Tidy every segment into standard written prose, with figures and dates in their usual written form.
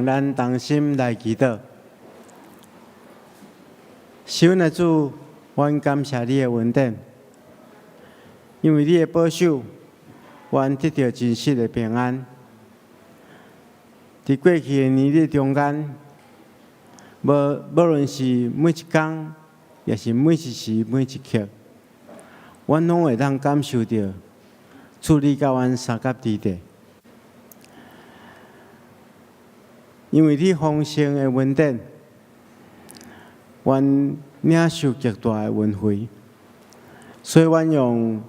咱同心来祈祷，求恩的主，阮感谢你的恩典，因为你的保守，阮得到真实的平安。在过去的年日中间，无论是每一天，也是每一时每一刻，阮拢会当感受到主你甲阮三甲之地。因为你丰盛的恩典，阮领受极大的恩惠，所以阮用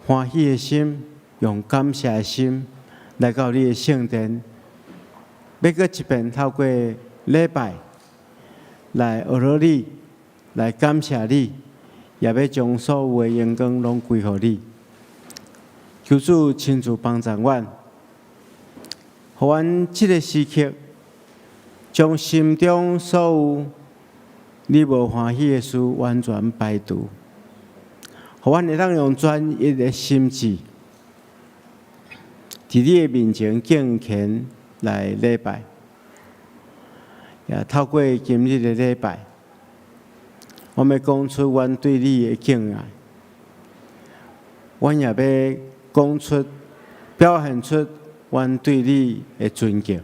欢喜的心，用感谢的心来到你的圣殿，要搁一遍透过礼拜来学习你，来感谢你，也要将所有的荣光拢归乎你。求主亲自帮助阮，互阮这个时刻。将心中所有你无欢喜的事完全排除，互阮会当用专一的心志，伫你的面前敬虔来礼拜，也透过今日的礼拜，我们讲出阮对你的敬爱，阮也要讲出、表现出阮对你的尊敬。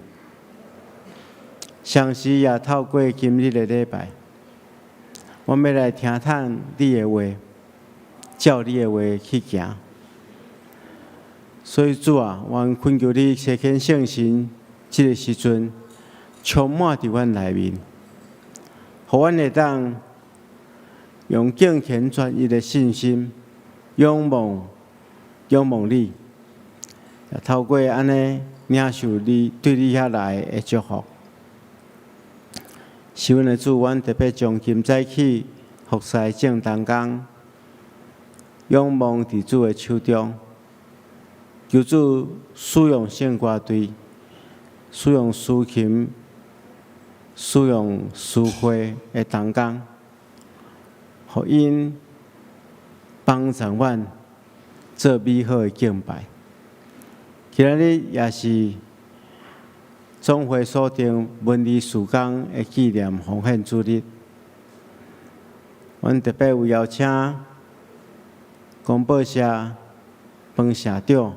相时也透过今日的礼拜，我们要来听听你的话，照你的话去行。所以主啊，阮恳求你施显圣神，这个时阵充满伫阮内面，互阮会当用敬虔专一的信心，仰望你，也透过安尼领受你对你遐来的祝福。求恩的主，阮特别将今早起服侍正当中，仰望伫主的手中，求主使用圣歌队，使用司琴，使用诗会的当中，互因帮助阮做美好的敬拜。今日也是总会所定文理事工的纪念奉献主日，阮特别有邀请广播社分社长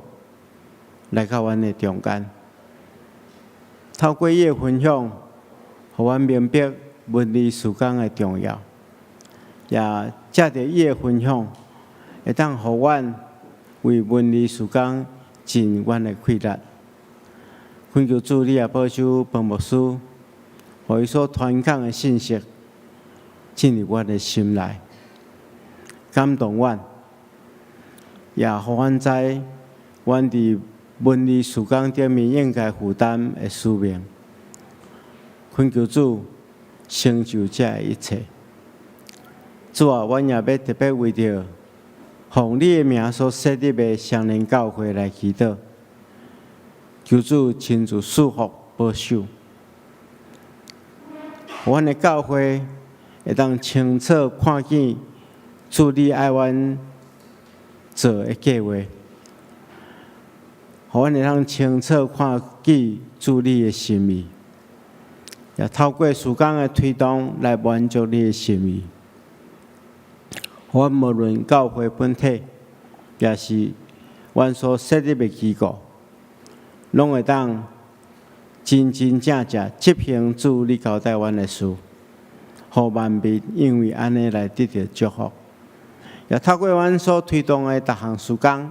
来到阮的中间，透过伊的分享，互阮明白文理事工的重要，也借着伊的分享，会当互阮为文理事工尽阮的气力。恳求主，你也保守彭牧师，互伊所传讲的信息进入阮的心内，感动阮，也互阮知阮伫文理事工顶面应该负担的使命。恳求主成就这一切。主啊，阮也要特别为着奉你的名所设立的双年教会来祈祷。求主亲自赐福保守，阮的教会会当清楚看见主你爱阮做的计划，互阮会当清楚看见主你的心意，也透过事工的推动来满足你的心意。阮无论教会本体，也是阮所设立的机构。拢会当真真正正执行主你交代阮的事，互万民因为安尼来得到祝福，也透过阮所推动的各项事工，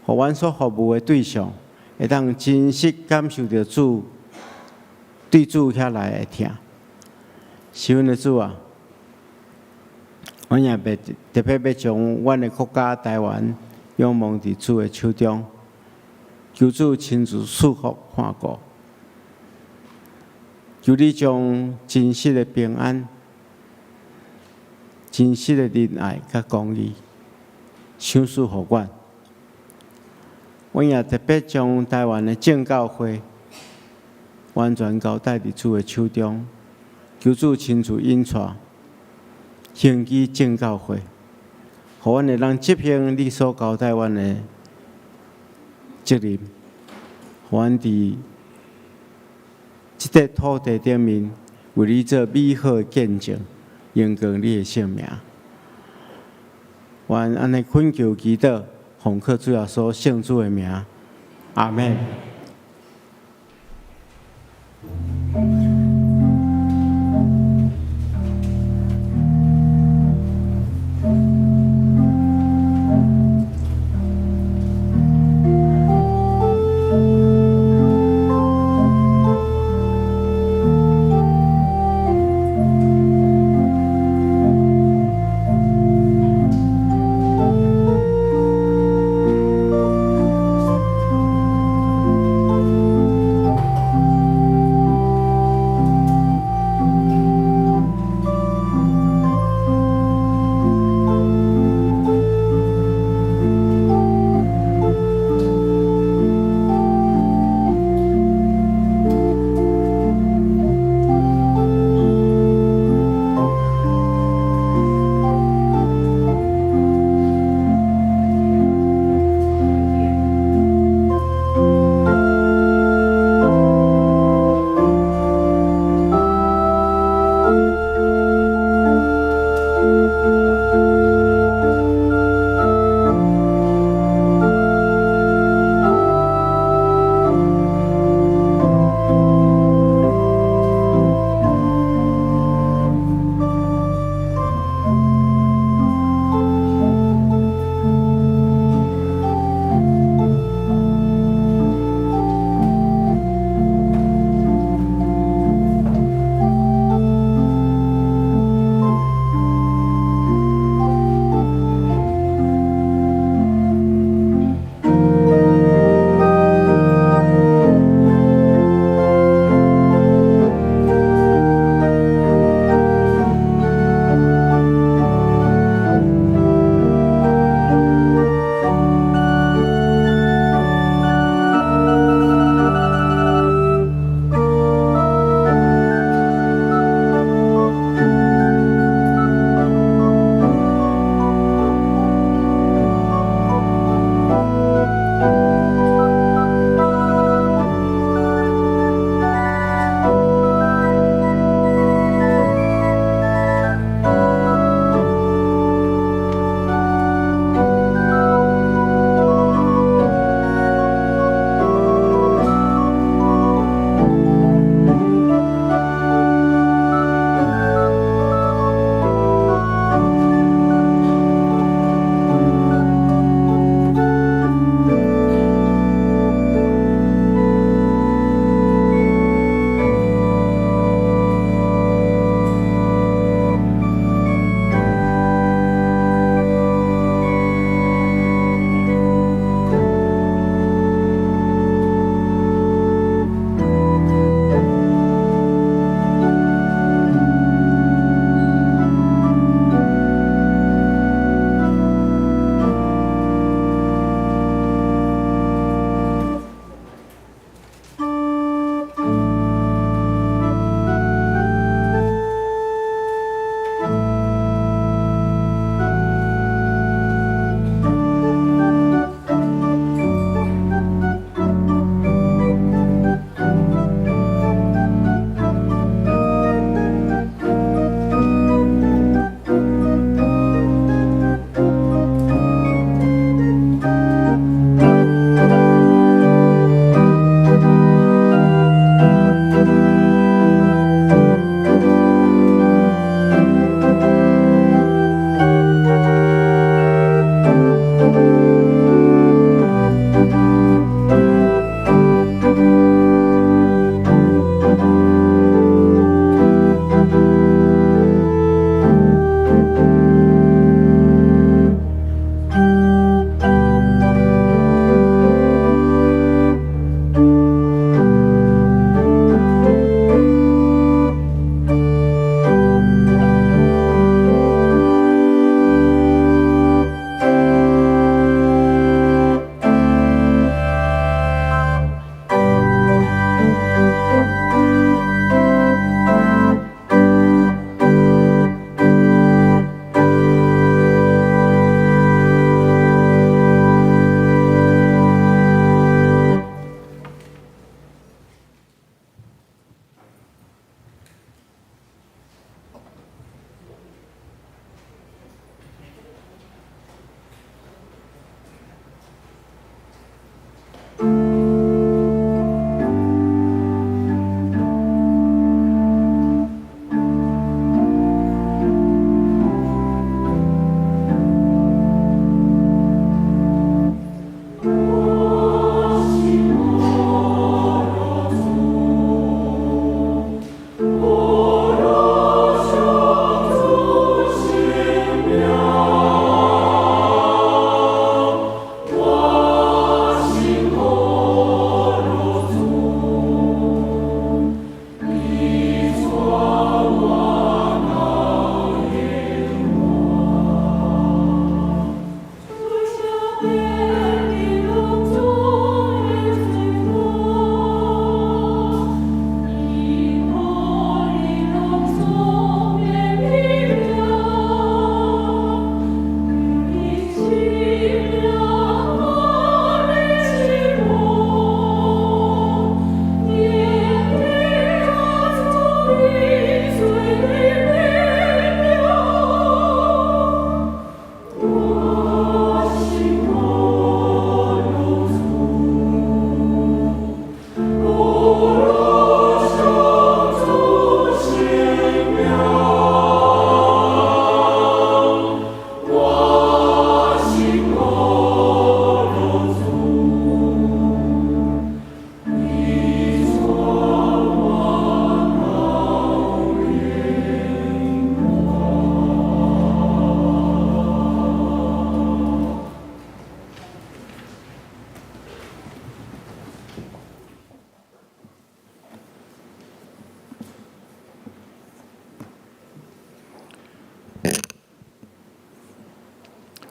互阮所服务的对象会当真实感受到主对主遐来的疼。求恩的主啊，阮也特别要将阮的国家台湾仰望伫主的手中。求主亲自赐福看顾，求你将真实的平安、真实的仁爱甲公义赏赐互阮。阮也特别将台湾的正教会完全交代伫主的手中，求主亲自引带，兴起正教会，互阮会当执行你所交代阮的责任，互阮伫这块土地顶面为你做美好的见证，荣光你的圣名。愿安尼恳求祈祷，奉靠主耶稣圣主的名，阿门。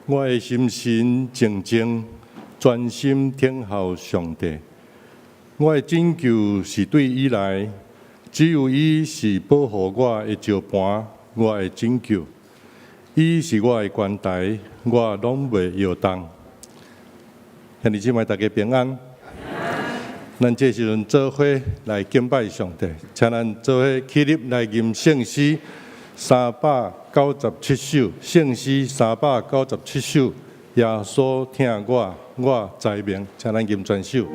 我的心神静静，专心听候上帝。我的拯救是对伊来，只有伊是保护我的石盘，我的拯救。伊是我的关台，我拢袂摇动。兄弟姊妹，大家平安。咱这时阵做伙来敬拜上帝，请咱做伙起立来吟圣诗397首，圣诗397首。耶稣听我，我知明，请咱吟全首。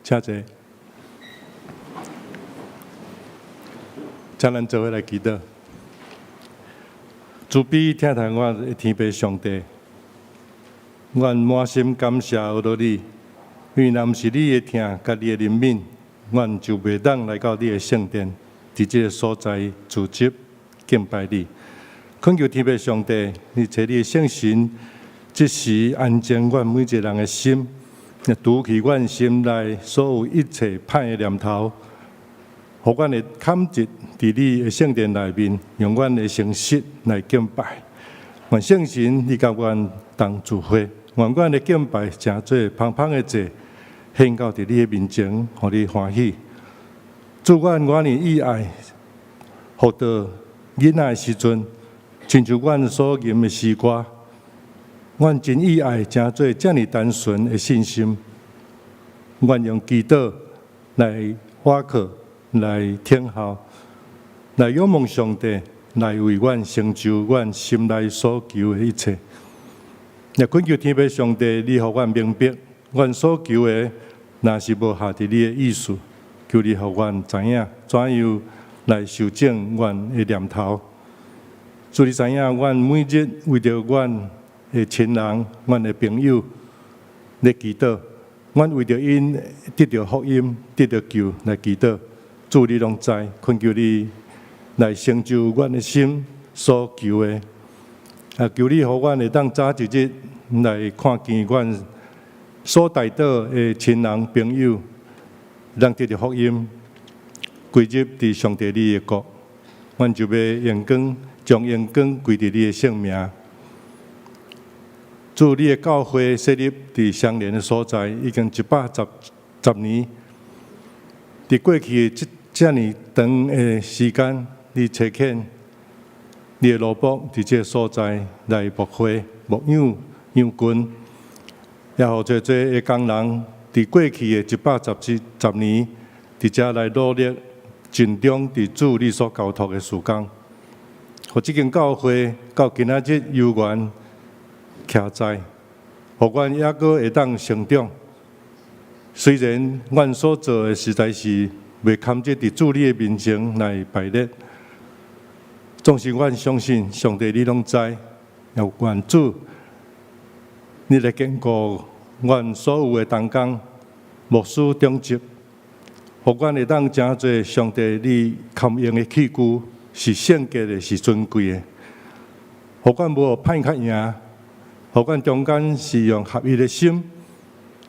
请坐，请咱做伙来祈祷。慈悲听待我的天父上帝，我满心感谢有到你，因为若毋是你的听，甲你的怜悯，我就袂当来到你的圣殿，伫这个所在聚集敬拜你。恳求天父上帝，你找你的圣神，即时安静阮每一个人的心。除去阮心内所有一切歹的念头，互阮的坎疾伫你的圣殿内面，用阮的诚实来敬拜。愿圣神你甲阮同聚会，愿阮的敬拜诚做芳芳的祭，献到伫你的面前，互你欢喜。祝阮我年以爱，互到囡仔的时阵，亲像阮所吟的诗歌。阮真意爱，诚做遮尔单纯的信心。阮用祈祷来瓦靠，来听候，来仰望上帝，来为阮成就阮心内所求的一切。也恳求天父上帝，你互阮明白，阮所求的若是无合伫你的意思，求你互阮知影怎样来修正阮的念头。祝你知影，阮每日为着阮的亲人、阮的朋友来祈祷，阮为着因得到福音、得到救来祈祷。主你拢知，恳求你来成就阮的心所求的。求你互阮会当早一日来看见阮所带到的亲人朋友，让得到福音。归入伫上帝你的国，阮就要阳光，将阳光归伫你的圣名。主，你的教会设立伫相连的所在，已经110年。伫过去的遮尔长的时间，你差遣你的奴仆伫这个所在来牧会、牧养、养群，也互侪的工人伫过去的110年，伫遮来努力尽忠伫主你所交托的事工，互即间教会到今仔日悠远徛在，互阮抑阁会当成长。虽然阮所做的实在是袂堪这伫主你的面前来排列，总是阮相信上帝你拢知，也愿主你来坚固阮所有的同工、牧师、中职，互阮会当诚侪上帝你堪用的器具是圣洁的，是尊贵的，互阮无歹较赢，互阮中间是用合一的心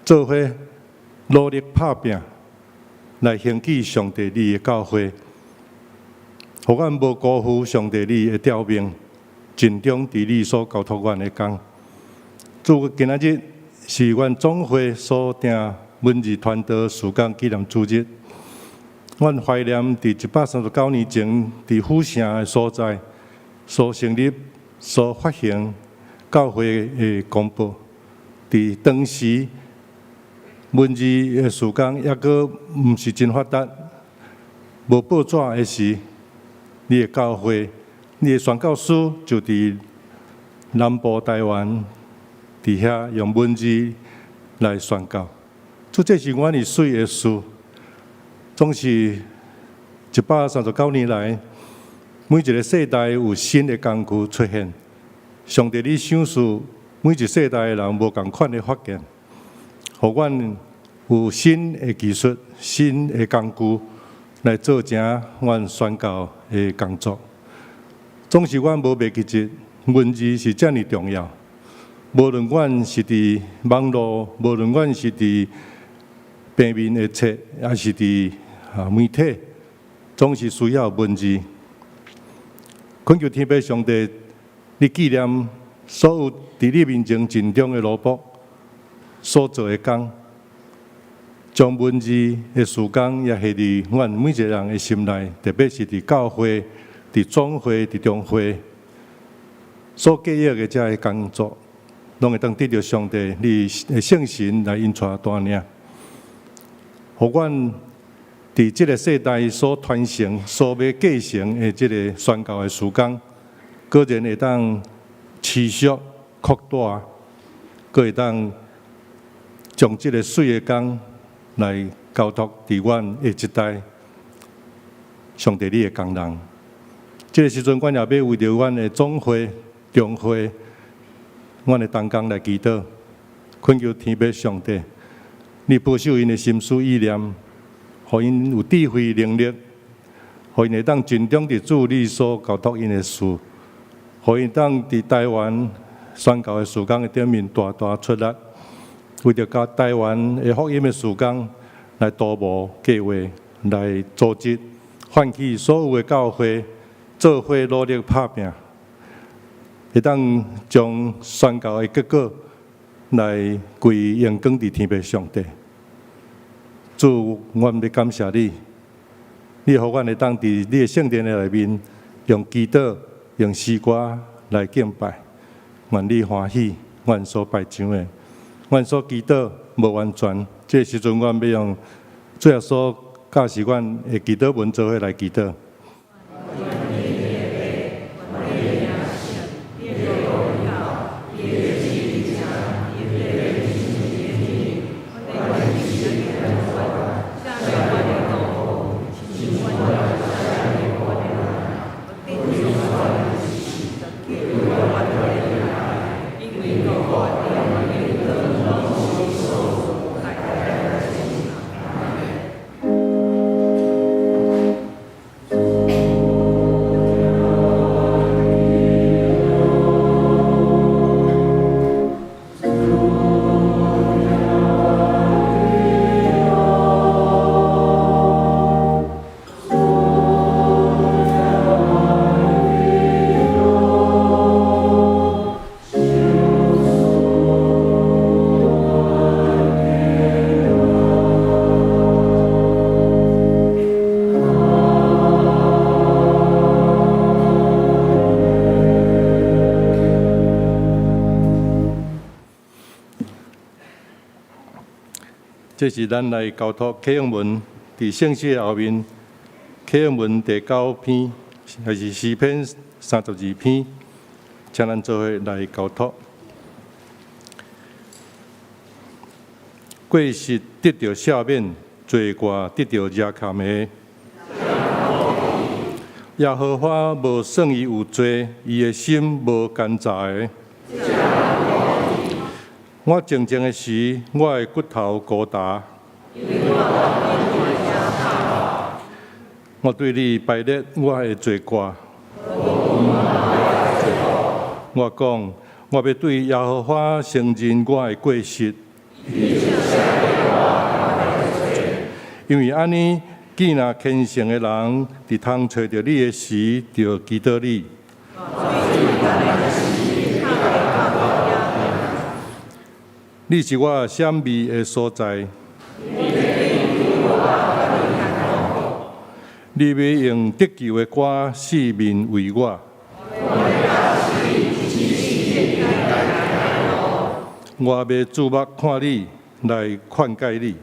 做伙努力打拼，来兴起上帝你的教会，互阮无辜负上帝你的召命，尽忠伫你所交托阮的工。主，今仔日是阮总会所定文字传道事工纪念主日，阮怀念伫139年前伫府城的所在所成立、所发行教会的公报，伫当时文字的事工抑阁毋是真发达，无报纸的时，你的教会、你的宣教师就伫南部台湾，伫遐用文字来宣教。这是阮的水的事，总是139年来，每一个世代有新的工具出现。上帝，你赏赐每一世代的人无共款的发现，互阮有新的技术、新的工具来做成阮宣教的工作。总是阮无袂记住，文字是遮尔重要。无论阮是伫网络，无论阮是伫平面的册，还是伫媒体，总是需要文字。恳求天父上帝，你纪念所有伫你面前尽忠的奴仆所做的工，将文字的事工也下伫阮每一个人的心内，特别是伫教会、伫总会、伫中会所计约的遮个工作，拢会当得到上帝你的圣神来引带带领，互阮伫即个世代所传承、所要继承的即个宣教的事工，个人会当持续扩大，个会当将即个水的工来交托伫阮的一代上帝你的工人。即个时阵，阮也要为着阮的总会、中会、阮的同工来祈祷，恳求天父上帝，你保守因的心思意念，互因有智慧能力，互因会当尽忠伫主你所交托因的事，互因当伫台湾宣教的事工的顶面大大出力，为着甲台湾的福音的事工来图谋计划，来组织唤起所有的教会做伙努力打拼，会当将宣教的结果来归荣光伫天父上帝。主，阮要感谢你，你互阮会当伫你的圣殿的内面，用祈祷、用诗歌来敬拜，愿你欢喜。阮所拜上的，阮所祈祷无完全，这个时阵阮要用最后所教示阮的祈祷文做伙来祈祷。这是咱来交托启用文伫圣诗后面，启用文第9篇，还是诗篇32篇，请咱做伙来交托。过失得到赦免，罪过得到遮堪的。耶和华无算伊有罪，伊的心无奸诈的。我静静的时，我的骨头孤单。我对你排列我的罪过。我讲，我要对耶和华承认我的过失。因为安尼，既然虔诚的人伫通找到你的时，就记得你。你是我闪避的所在。你要用得救的歌四面为我。我要注目看你，来劝解你。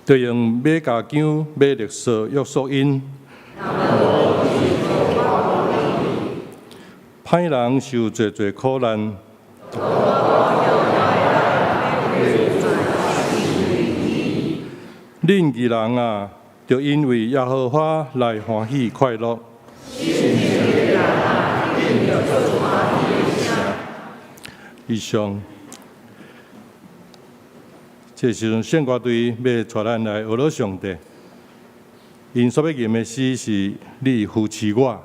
就用马加姜、马绿色约束因。歹人受侪侪苦难。恁义人啊，就因为耶和华来欢喜快乐。以上，这时阵圣歌队要带咱来学罗上帝。因所要吟的诗是“你扶持我”。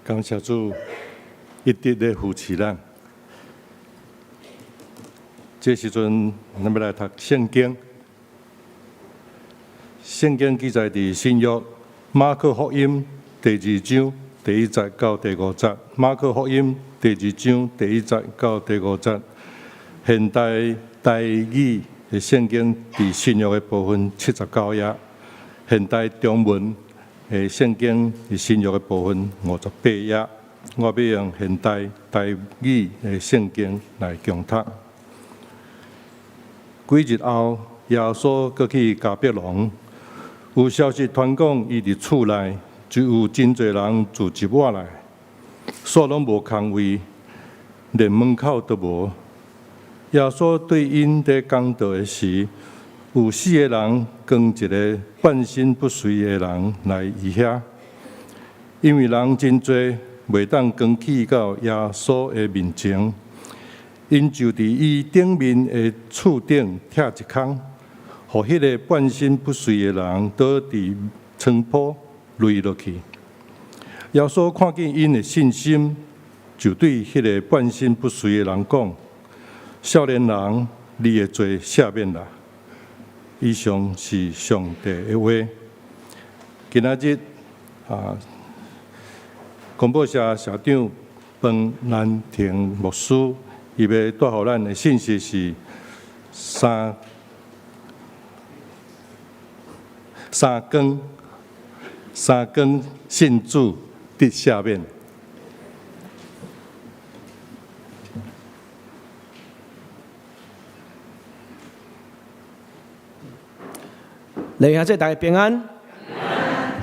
感谢主一直咧扶持咱。这时阵，咱要来读圣经。圣经记载伫新约马可福音第2章第1节到第5节。马可福音第2章第1节到第5节。现代台语的圣经伫新约的部分79页。现代中文的圣经伫新约的部分58页。我要用现代台语的圣经来共读。几日后，耶稣过去加别农，有消息传讲，伊伫厝内就有真侪人聚集过来，所拢无空位，连门口都无。耶稣对因伫讲道的时，有4个人跟一个半身不遂的人来伊遐，因为人真多，袂当扛起到耶稣的面前。因就伫伊顶面的厝顶拆一空，互迄个半身不遂的人倒伫床铺累落去。耶稣看见因的信心，就对迄个半身不遂的人讲：“少年人，你的罪赦免啦。”以上是上帝的话。今仔日广播社社长彭南庭牧师，伊要带予咱的信息是三更信主得赦免。弟兄姊妹大家平安。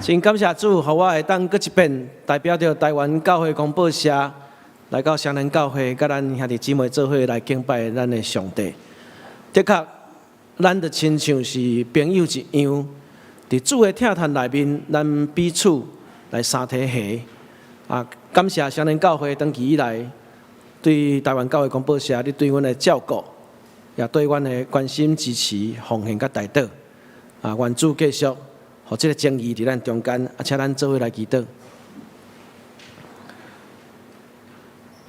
真感谢主，互我会当搁一遍代表着台湾教会广播社来到双连教会，甲咱兄弟姊妹做伙来敬拜咱的上帝。的确，咱就亲像是朋友一样，伫主的听坛内面，咱彼此来三体下。感谢双连教会长期以来对台湾教会广播社你对阮的照顾，也对阮的关心支持、奉献甲带导。愿主继续，互这个正义伫咱中间，且咱做伙来祈祷。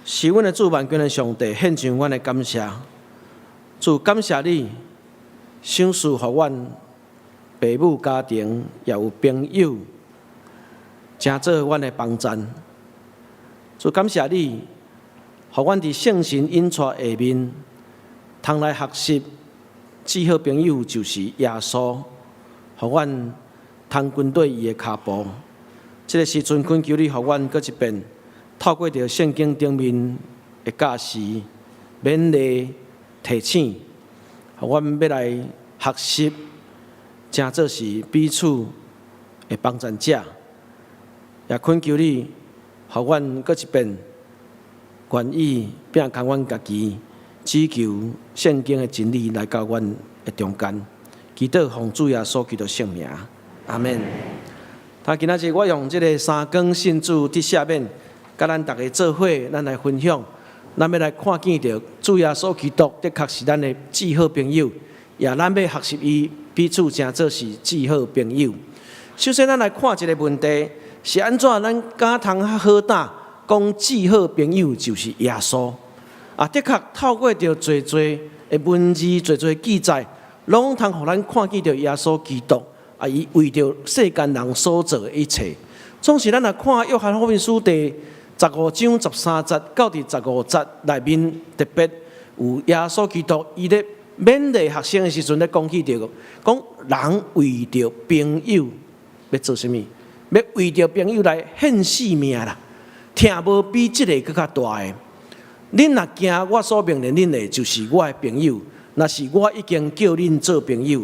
是阮的主万军的上帝，献上阮的感谢。主感谢你，赏赐互阮父母家庭，也有朋友，诚做阮的帮衬。主感谢你，互阮伫圣神引带下面，通来学习，至好朋友就是耶稣。互阮通跟对伊的脚步，这个时阵恳求你，互阮搁一遍，透过着圣经顶面的教示、勉励、提醒，互阮要来学习，诚做是彼此的帮助者。也恳求你，互阮搁一遍，愿意摒空阮家己，只求圣经的真理来到阮的中间。祈祷奉主耶稣基督圣名，阿门。今仔日我用这个三更信主得赦免，甲咱大家做伙，咱来分享，咱要来看见着主耶稣基督的确是咱的至好朋友，也咱要学习伊彼此诚做是至好朋友。首先，咱来看一个问题，是安怎咱敢通好胆讲至好朋友就是耶稣？的确透过着侪的文字、侪记载。拢通互咱看见着耶稣基督，伊为着世间人所做的一切。总是咱来看约翰福音书第15章13节到第15节内面，特别有耶稣基督伊咧勉励学生的时阵咧讲起着，讲人为着朋友要做啥物？要为着朋友来献性命啦！听无比这个更较大的。恁若惊我所命令恁的，就是我的朋友。若是我已经叫恁做朋友，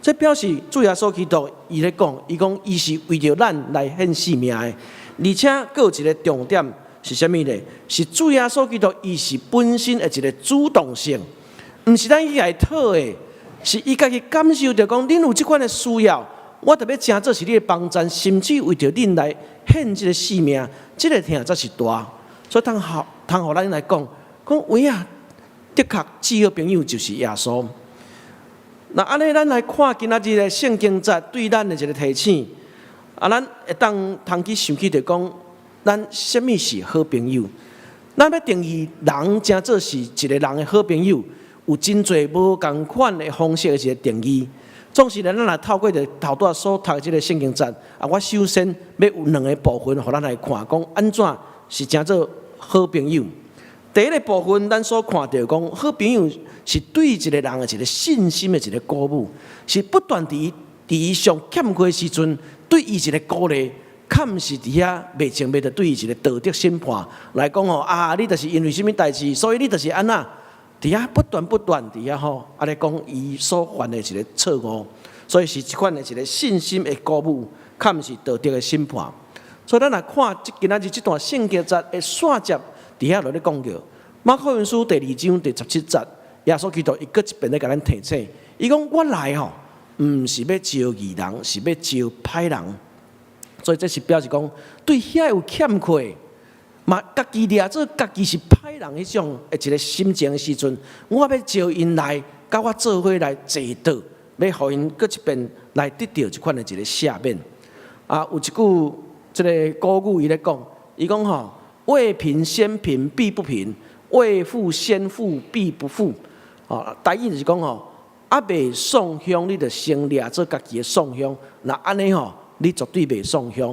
这表示主耶稣基督伊咧讲，伊讲伊是为着咱来献性命的，而且佫有一个重点是啥物呢？是主耶稣基督伊是本身的一个主动性，毋是咱去来讨的，是伊家己感受着讲，恁有即款的需要，我特别诚做是你的帮衬，甚至为着恁来献即个性命，即个听才是大，所以通互咱来讲喂啊！的确，至好朋友就是耶稣。那安尼，咱来看今仔日的圣经节对咱的一个提醒。咱会当去想起着讲，咱什么是好朋友？咱要定义人真做是一个人的好朋友，有真侪无共款的方式的一个定义。总是咱若透过着头拄所读的这个圣经节，我首先要有2个部分，互咱来看，讲安怎是真做好朋友。第一个部分，咱所看到讲，好朋友是对一个人的一个信心的一个鼓舞，是不断伫伊上欠缺的时阵，对伊一个鼓励。较毋是伫遐袂情袂着对伊一个道德审判来讲吼你就是因为什么代志，所以你就是安那伫遐不断伫遐吼，来讲伊所犯的一个错误，所以是一款的一个信心的鼓舞，较毋是道德的审判。所以咱来看今仔日这段圣经节的线接伫遐落咧讲着马可福音书第2章第17节，耶稣基督伊搁一遍咧甲咱提醒，伊讲我来吼，毋是要招义人，是要招歹人。所以这是表示讲，对遐有欠缺，嘛家己掠做家己是歹人迄种的一个心情的时阵，我要招因来，甲我做伙来坐道，要互因搁一遍来得到一款的一个赦免。有一句这个古语伊咧讲，伊讲吼，为贫先贫必不贫，为富先富必不富。大意就是讲吼，未送香，你着先掠做家己的送香，那安尼吼。你绝对袂送香，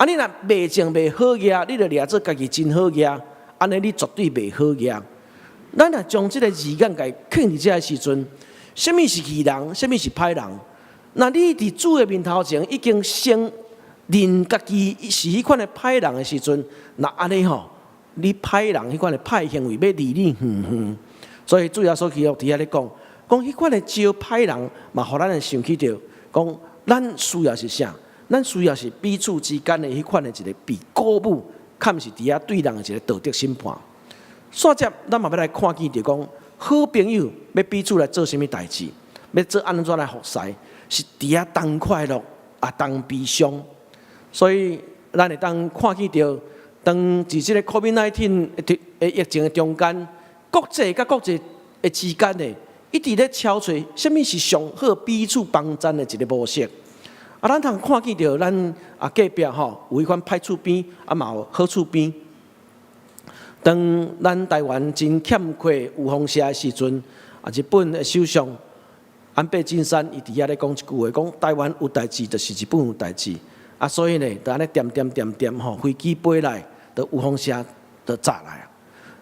你若袂种袂好业，你着掠做家己真好业，安尼你绝对袂好业。咱若将即个字眼甲放伫遮的时阵，什么是义人，什么是歹人？那你伫主的面头前已经先认家己是迄款的歹人的时阵，那安尼吼，你歹人迄款的歹行为要离你远远。所以主要所基督伫遐咧讲迄款的招歹人，嘛，互咱想起着讲，咱需要是啥？咱需要是彼此之间的迄款的一个被鼓舞，较毋是伫遐对人的一个道德审判。煞接，咱嘛要来看见着讲，好朋友要彼此来做啥物代志，要做安怎来服侍，是伫遐当快乐当悲伤。所以，咱会当看见着，当伫即个 COVID-19 的疫情的中间，国际甲国际的之间的，一直咧敲找啥物是上好彼此帮衬的一个模式。咱通看见着咱隔壁吼有迄款歹处边，嘛有好处边。当咱台湾真欠缺有风社的时阵，日本的首相安倍晋三伊伫遐咧讲一句话，讲台湾有代志，就是日本有代志。所以呢，就安尼点吼，飞机飞来，就有风社就炸来。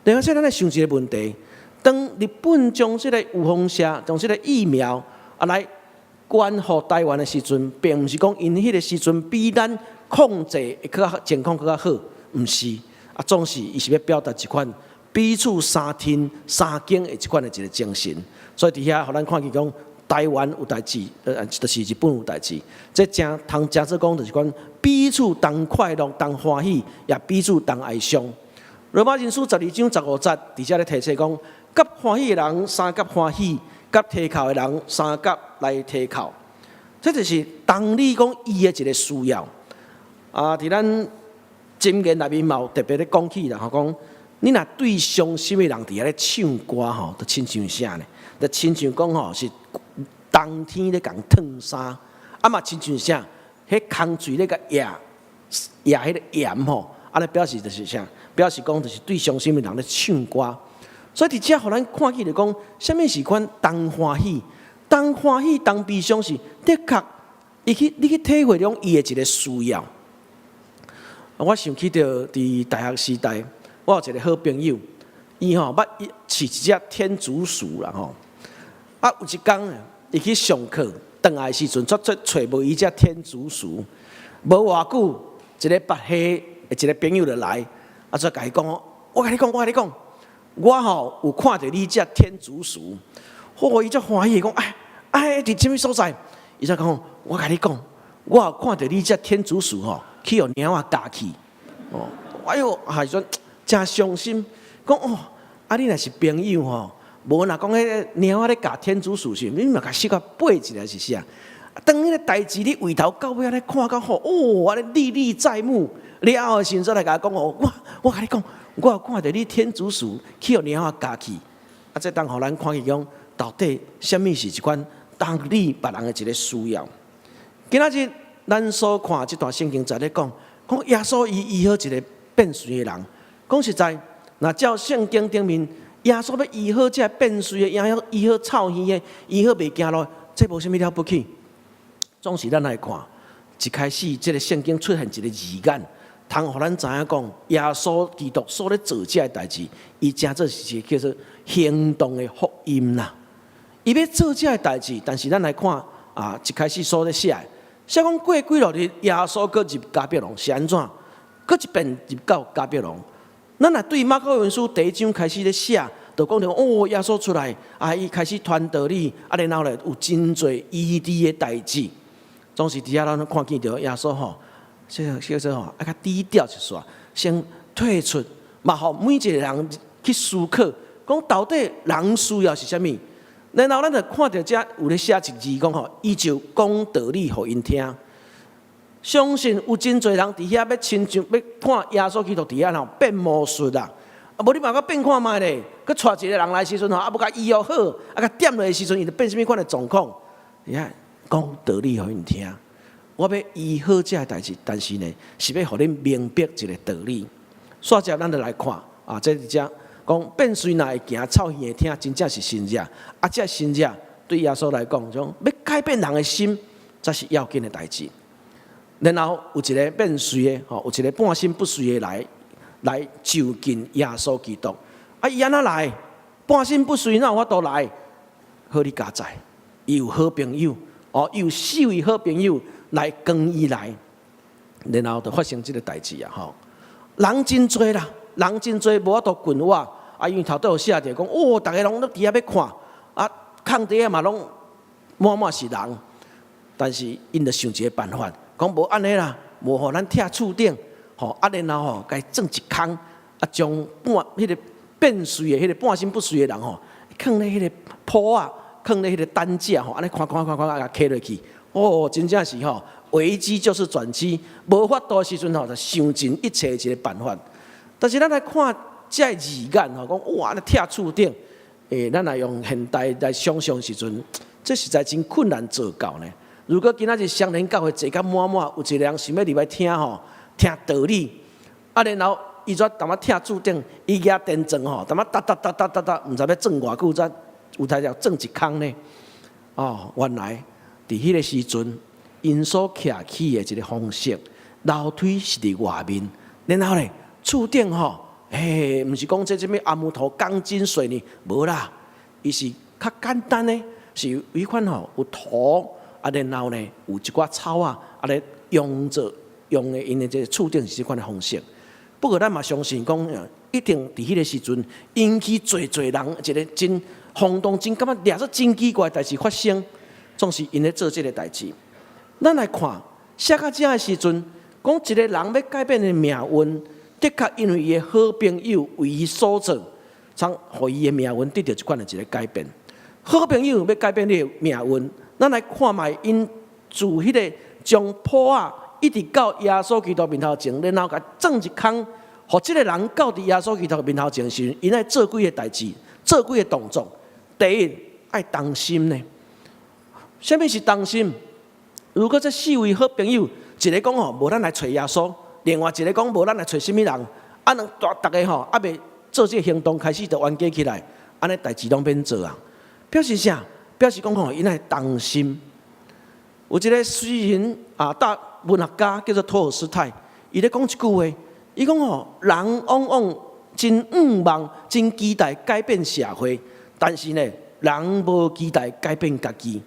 另外，咱来想一个问题：当日本将即个有风社，将即个疫苗来关乎台湾的时阵，并毋是讲因迄个时阵比咱控制会较健康较好，毋是。总是伊是要表达一款彼此三天三更的一款的一个精神。所以伫遐，互咱看见讲台湾有代志，就是日本有代志。这真通真做讲，就是讲彼此同快乐、同欢喜，也彼此同哀伤。罗马人书12章15节，伫遮咧提醒讲：甲欢喜的人三甲欢喜。甲提靠的人，三甲来提靠，这就是当你讲伊的一个需要。伫咱箴言内面嘛有特别咧讲起啦，讲你若对伤心的人伫遐咧唱歌吼，就亲像啥呢？就亲像讲吼是冬天咧共烫衫，嘛亲像啥？迄空嘴咧甲压迄个盐吼，安尼表示就是啥？表示讲就是对伤心的人咧唱歌。所以伫遮，互咱看起来讲，啥物是款当欢喜、当欢喜、当悲伤是的确，你去体会种伊的一个需要。我想起着伫大学时代，我有一个好朋友，伊捌饲一只天竺鼠啦吼。有一天，伊去上课，回来的时阵，找无伊只天竺鼠，无偌久，一个白黑的一个朋友就来，就甲伊讲，我甲你讲。我吼有看到你只天竺鼠，伊足欢喜讲，伫什么所在？伊才讲，我甲你讲，我有看到你只天竺鼠吼，去互猫仔咬去。哎呦，说真伤心。讲你若是朋友吼，无若讲迄猫仔咧咬天竺鼠时，你嘛甲死甲背一下是啥？当迄个代志你回头到尾咧看到吼，我咧历历在目。了后的时阵来甲我讲我甲你讲。我有看到你天竺鼠去互猫仔咬去，这当互咱看见讲，到底什么是一款当你别人的一个需要？今仔日咱所看这段圣经在咧讲耶稣伊医好一个变随的人。讲实在，若照圣经顶面，耶稣要医好这变随的，医好臭耳的，医好袂行路，这无啥物了不起。总是咱来看，一开始这个圣经出现一个字眼，通互咱知影讲，耶稣基督所咧做这代志，伊真做是一个叫做行动的福音啦。伊要做这代志，但是咱来看一开始所咧写讲过几落日，耶稣搁入加百农是安怎？搁一遍入到加百农。咱若对马可文书第1章开始咧写，就讲到耶稣出来伊开始传道理，然后咧有真侪医治的代志。总是伫遐咱看见到耶稣叫做较低调一煞，先退出，嘛互每一个人去思考，讲到底人需要是啥物？然后咱就看到遮有咧写一字讲伊就讲道理互因听。相信有真侪人伫遐要亲像要看耶稣基督伫遐变魔术啦，无你嘛甲变看卖咧，佮带一个人来时阵要甲医药好，甲点落的时阵，伊就变啥物款的状况？你看讲道理互因听，我要医好这个代志，但是呢，是要互恁明白一个道理。煞接咱就来看这是遮讲变随若会行，臭耳会听，真正是新热。这新热对耶稣来讲，种要改变人的心，才是要紧的代志。然后有一个变随的，有一个半心不随的来就近耶稣基督。伊安怎来？半心不随，哪有法度来？好你加在，伊有好朋友，有4位好朋友来跟伊来，然后就发生这个代志人真多啦，人真多，无法度群我。因为头都有写着讲，大家拢伫遐要看，空地嘛拢满是人，但是因就想一个办法。讲无安尼啦，无互咱拆厝顶，然后该种一空，将迄个变随的、迄个半心不随的人放咧迄个坡放咧迄个担架安尼看，甲揢落去。真正是危机就是转机，无法度的时阵就想尽一切一个办法。但是咱来看这个字眼讲哇，咧拆厝顶，咱来用现代来想象时阵，这实在真困难做到呢。如果今仔日双连教会坐甲满，有一个人想要入来听道理，然后伊蹛淡仔拆厝顶，伊举电钻淡仔哒，毋知要钻偌久，才有才要钻一空呢。原来伫迄个时阵，因所徛起的一个方式，楼梯是伫外面，然后咧厝顶毋是讲这什么阿木头钢筋水泥，无啦，伊是较简单的，是有一款有土。然后呢，有一寡草咧用的因的这个厝顶是这款的方式。不过咱嘛相信讲，一定伫迄个时阵引起侪人一个真轰动、真感觉掠出真奇怪的代志发生，总是因咧做这个代志。咱来看写到这的时阵，讲一个人要改变的命运，的确因为伊的好朋友为伊所做，才互伊的命运得到一款的一个改变。好朋友要改变你的命运。咱来看卖，因自迄个将坡一直到耶稣基督面头前，然后甲种一空，互即个人到伫耶稣基督面头前时，因爱做几个代志，做几个动作。第一，爱当心呢。什么是当心？如果这4位好朋友，一个讲无咱来找耶稣，另外一个讲无咱来找什么人，大家还未做这个行动开始就冤家起来，安尼代志拢免做啊。表示啥？表示讲因爱当心。有一个诗人大文学家叫做托尔斯泰，伊咧讲一句话，伊讲人往往真渴望、真期待改变社会，但是呢，人无期待改变家己。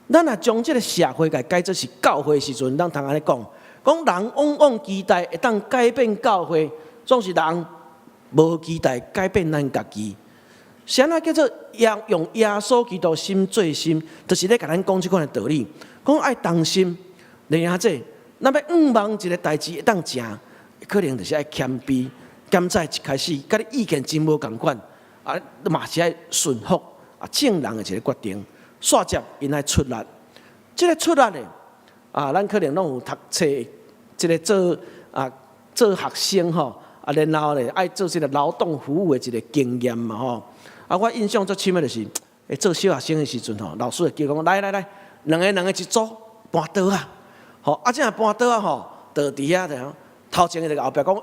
咱若将这个社会改做是教会的时阵，咱通安尼讲人往往期待会当改变教会，总是人无期待改变咱家己。啥叫做用耶稣基督心做心，就是咧甲咱讲即款的道理，讲爱当心。然后这，咱要渴望一个代志会当成，可能就是爱谦卑，甘在一开始，甲你意见真无共款，嘛是爱顺服正人的一个决定。煞接因爱出力，这个出力的咱可能拢有读册，这个做学生然后咧爱做这个劳动服务的一个经验嘛我印象最深的就是，做小学生的时阵老师会叫讲来，两个一组搬刀这样搬刀就伫遐头前的后壁讲，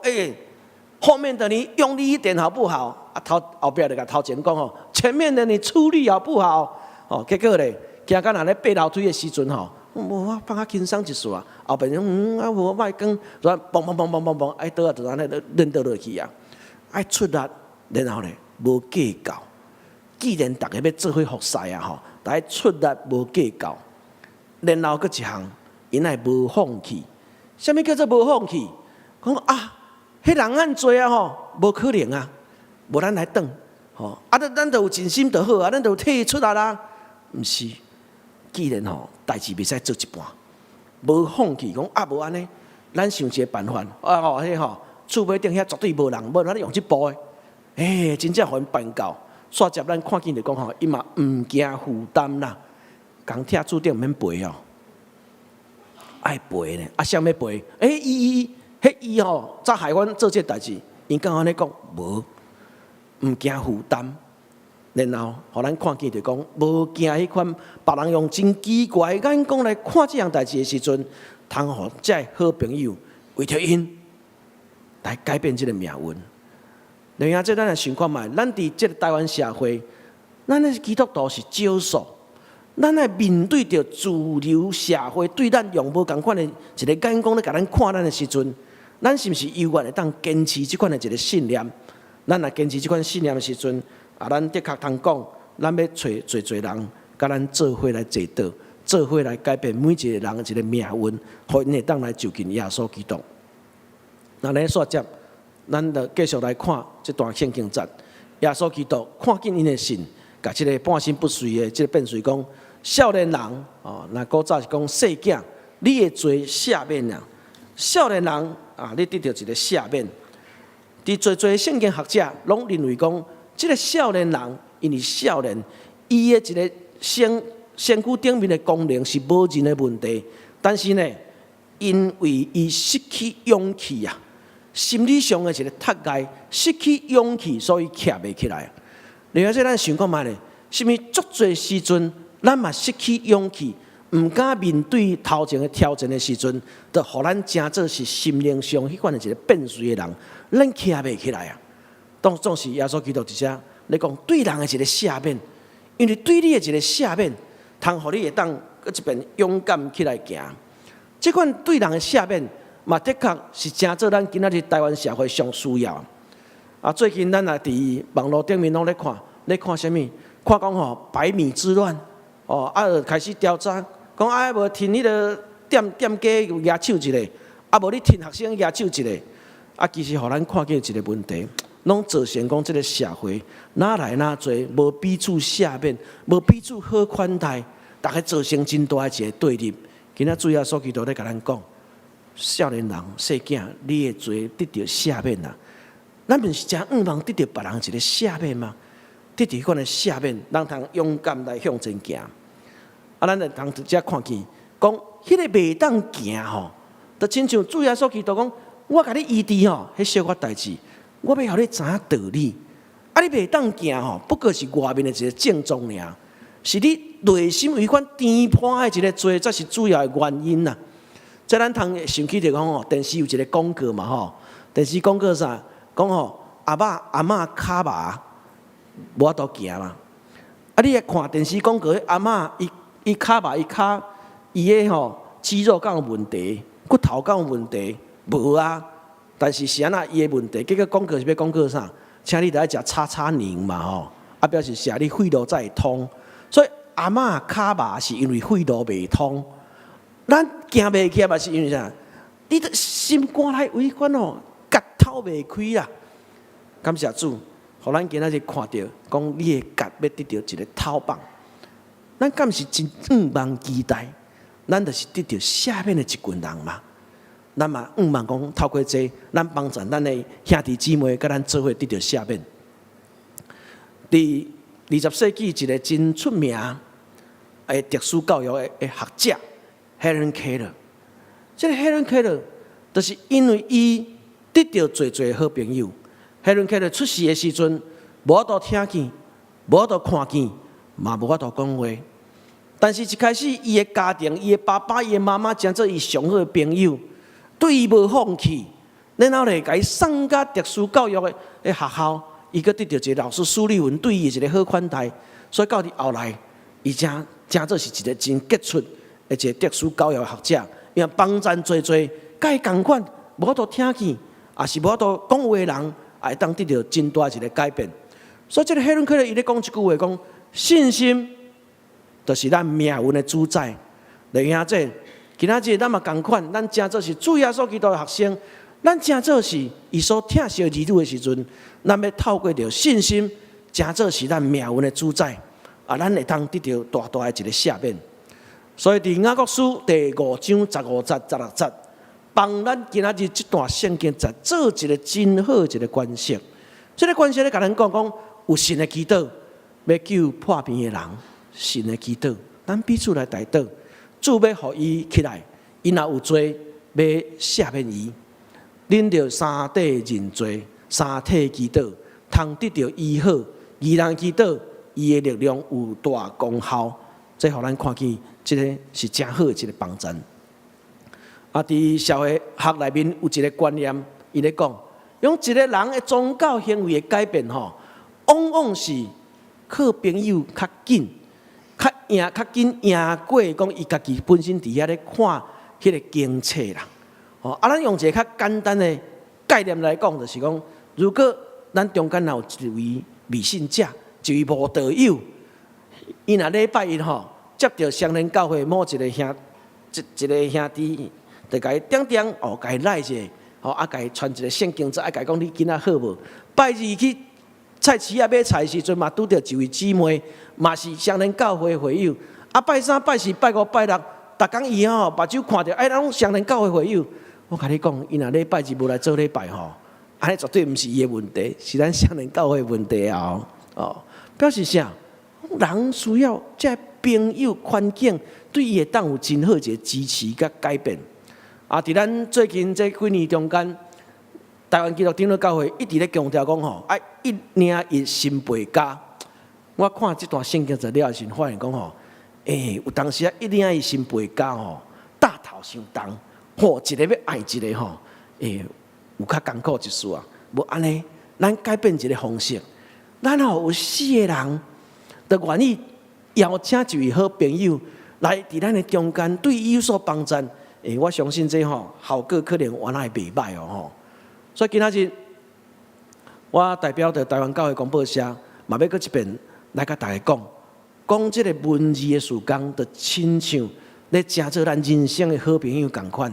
后面的你用力一点好不好？啊，后边就甲头前讲吼，前面的你出力好不好？哦，结果咧，行到人咧爬楼梯的时阵吼，我放较轻松一丝啊，后边无卖讲，然后嘣嘣嘣嘣嘣嘣，哎倒啊就安尼扔倒落去啊，爱出力，然后咧无计较。既然大家要做伙服侍啊吼，大家出力无计较，然后佫一项，因爱无放弃。啥物叫做无放弃？讲啊，迄人按做啊吼，无可能啊，无咱来等吼，啊，咱就有尽心就好啊，咱就替出来啦。毋是，既然吼代志袂使做一半，无放弃，讲啊无安尼，咱想一个办法啊吼，迄吼厝尾顶遐绝对无人，无咱用即步诶，真正互因办到。煞接咱看见就讲吼，伊嘛毋惊负担啦，钢铁注定免赔哦，爱赔呢，啊，啥物赔？伊吼早害阮做这代志，因刚安尼讲无，毋惊负担，然后互咱看见就讲无惊迄款别人用真奇怪的眼光来看这样代志的时阵，通互这好朋友为着因来改变这个命运。另外，这咱来想看卖，咱伫这个台湾社会，咱的基督徒是少数，咱来面对着主流社会对咱用无共款的一个眼光咧，甲咱看咱的时阵，咱是毋是永远会当坚持这款的一个信念？咱来坚持这款信念的时阵，啊，咱的确通讲，咱要找人，甲咱做伙来坐倒，做伙来改变每一个人的一个命运，互因会当来就近耶稣基督。那咱煞接。咱就继续来看这段圣经节，耶稣基督看见因的信，甲这个半身不遂的这个变遂讲，少年人哦，那古早是讲细囝，你的罪赦免啦。少年人啊，你得到一个赦免。伫最圣经学者拢认为讲，这个少年人因为少年，伊的一个身躯顶面的功能是无人的问题，但是呢，因为伊失去勇气啊。心理上的一个脱盖，失去勇气，所以徛袂起来。另外，咱想看卖咧，是毋是足侪时阵，咱嘛失去勇气，毋敢面对头前的挑战的时阵，就互咱真做是心灵上迄款的一个变碎的人，咱徛袂起来啊。总是耶稣基督伫遮咧讲对人的一个赦免，因为对你的一个赦免，通互你会当搁一遍勇敢起来行。这款对人的赦免。嘛，的确是真做咱今仔日台湾社会上需要。啊，最近咱也伫网络顶面拢咧看啥物？看讲吼百米之乱，哦，啊，开始调查，讲啊，无停迄个店家举手一个，啊，无你停学生举手一个，啊，其实互咱看见一个问题，拢造成讲这个社会哪来哪做，无彼此赦免，无彼此好款待，大家造成真大一个对立。今仔主要所基督咧甲咱讲。少年人、细囝，你的罪得到赦免啦。咱毋是真渴望得到别人一个赦免吗？得到迄款的赦免，咱通勇敢来向前行。啊，咱就通只看见，讲迄个袂当行吼，就亲像主耶稣基督讲，我甲你医治吼，迄小可代志，我要互你知影道理。啊，你袂当行吼，不过是外面的一个症状尔，是你内心有迄款颠破的一个罪，才是主要的原因呐。在咱通想起就讲吼，电视有一个广告嘛吼，电视广告啥讲吼，阿嬷骹麻，无法度行嘛。啊，你来看电视广告，阿嬷伊骹麻，伊个吼肌肉敢有问题，骨头敢有问题，无啊。但是是安那伊个问题，结果广告是要广告啥？请你来食叉叉宁嘛吼，啊表示是你肺路才会通。所以阿嬷骹麻是因为肺路袂通。咱行袂起嘛，是因为啥？你的心肝内有迄款吼，结透袂开啦。感谢主，互咱今仔日看到，讲你的结要得到一个透放。咱敢是真渴望期待，咱就是得到下面的一群人嘛。咱嘛渴望讲透过这，咱帮助咱的兄弟姊妹，甲咱做伙得到下面。伫20世纪一个真出名的特殊教育的学者。Helen Keller， 这个 Helen Keller， 就是因为伊得到最好朋友。Helen Keller 出世的时阵，无法度听见，无法度看见，嘛无法度讲话。但是一开始，伊的家庭、伊的爸爸、伊的妈妈，将做伊上好的朋友，对伊无放弃，然后咧，甲伊送到特殊教育的学校，伊阁得到一个老师苏立文对伊一个好款待，所以到伫后来，伊真做是一个真杰出的一个特殊教育学者，因为帮咱做，甲伊共款，无法度听见，也是无法度讲话的人，也会当得到真大一个改变。所以，这个海伦克勒伊咧讲一句话，讲信心就是咱命运的主宰。弟兄姊妹，今仔日咱嘛共款，咱真做是主耶稣基督的学生。咱真做是伊所疼惜儿女的时阵，咱要透过着信心，真做是咱命运的主宰，咱会当得到大大的一个赦免。所以伫雅各书第5章15节、16节，帮咱今仔日这段圣经在做一个真好一个关系。这个关系咧，甲咱讲有神的祈祷，要救破病的人，神的祈祷，咱彼此来代祷，主要互伊起来，伊若有罪，要赦免伊。恁着三体认罪，三体祈祷，通得到医好。义人祈祷，伊的力量有大功效。这互咱看见，这个是真好的一个帮助。伫社会学内面有一个观念，伊咧讲，用一个人的宗教行为的改变往往是靠朋友较紧，较紧赢过讲伊家己本身伫遐咧看迄个经册啦。咱用一个较简单的概念来讲，就是讲，如果咱中间有一位未信者，一位无道友，伊若礼拜一接到相连教会某一个兄弟，就甲伊点，甲伊赖一下，甲伊传一个圣经，甲伊讲你囡仔好无？拜二去菜市仔买菜时阵嘛，拄着一位姊妹，嘛是相连教会会友。拜三、拜四、拜五、拜六，逐工伊目睭看着，咱相连教会会友。我甲你讲，伊若礼拜日无来做礼拜安尼绝对毋是伊的问题，是咱相连教会的问题表示啥？人需要这朋友环境对伊会当有真好一个支持甲改变。伫咱最近这几年中间，台湾基督长老教会一直咧强调讲一领一心陪家。我看这段圣经资料时，发现讲有当时一领一心陪家大头伤重。一个要爱一个有较艰苦一事无安尼，咱改变一个方式，咱有4个人，就愿意邀请一位好朋友来伫咱的中间，对伊有所帮助。我相信这效果可能原来袂歹所以今仔日，我代表着台湾教会广播社，嘛要搁一遍来甲大家讲这个文字的事工，就亲像咧真做咱人生的好朋友共款。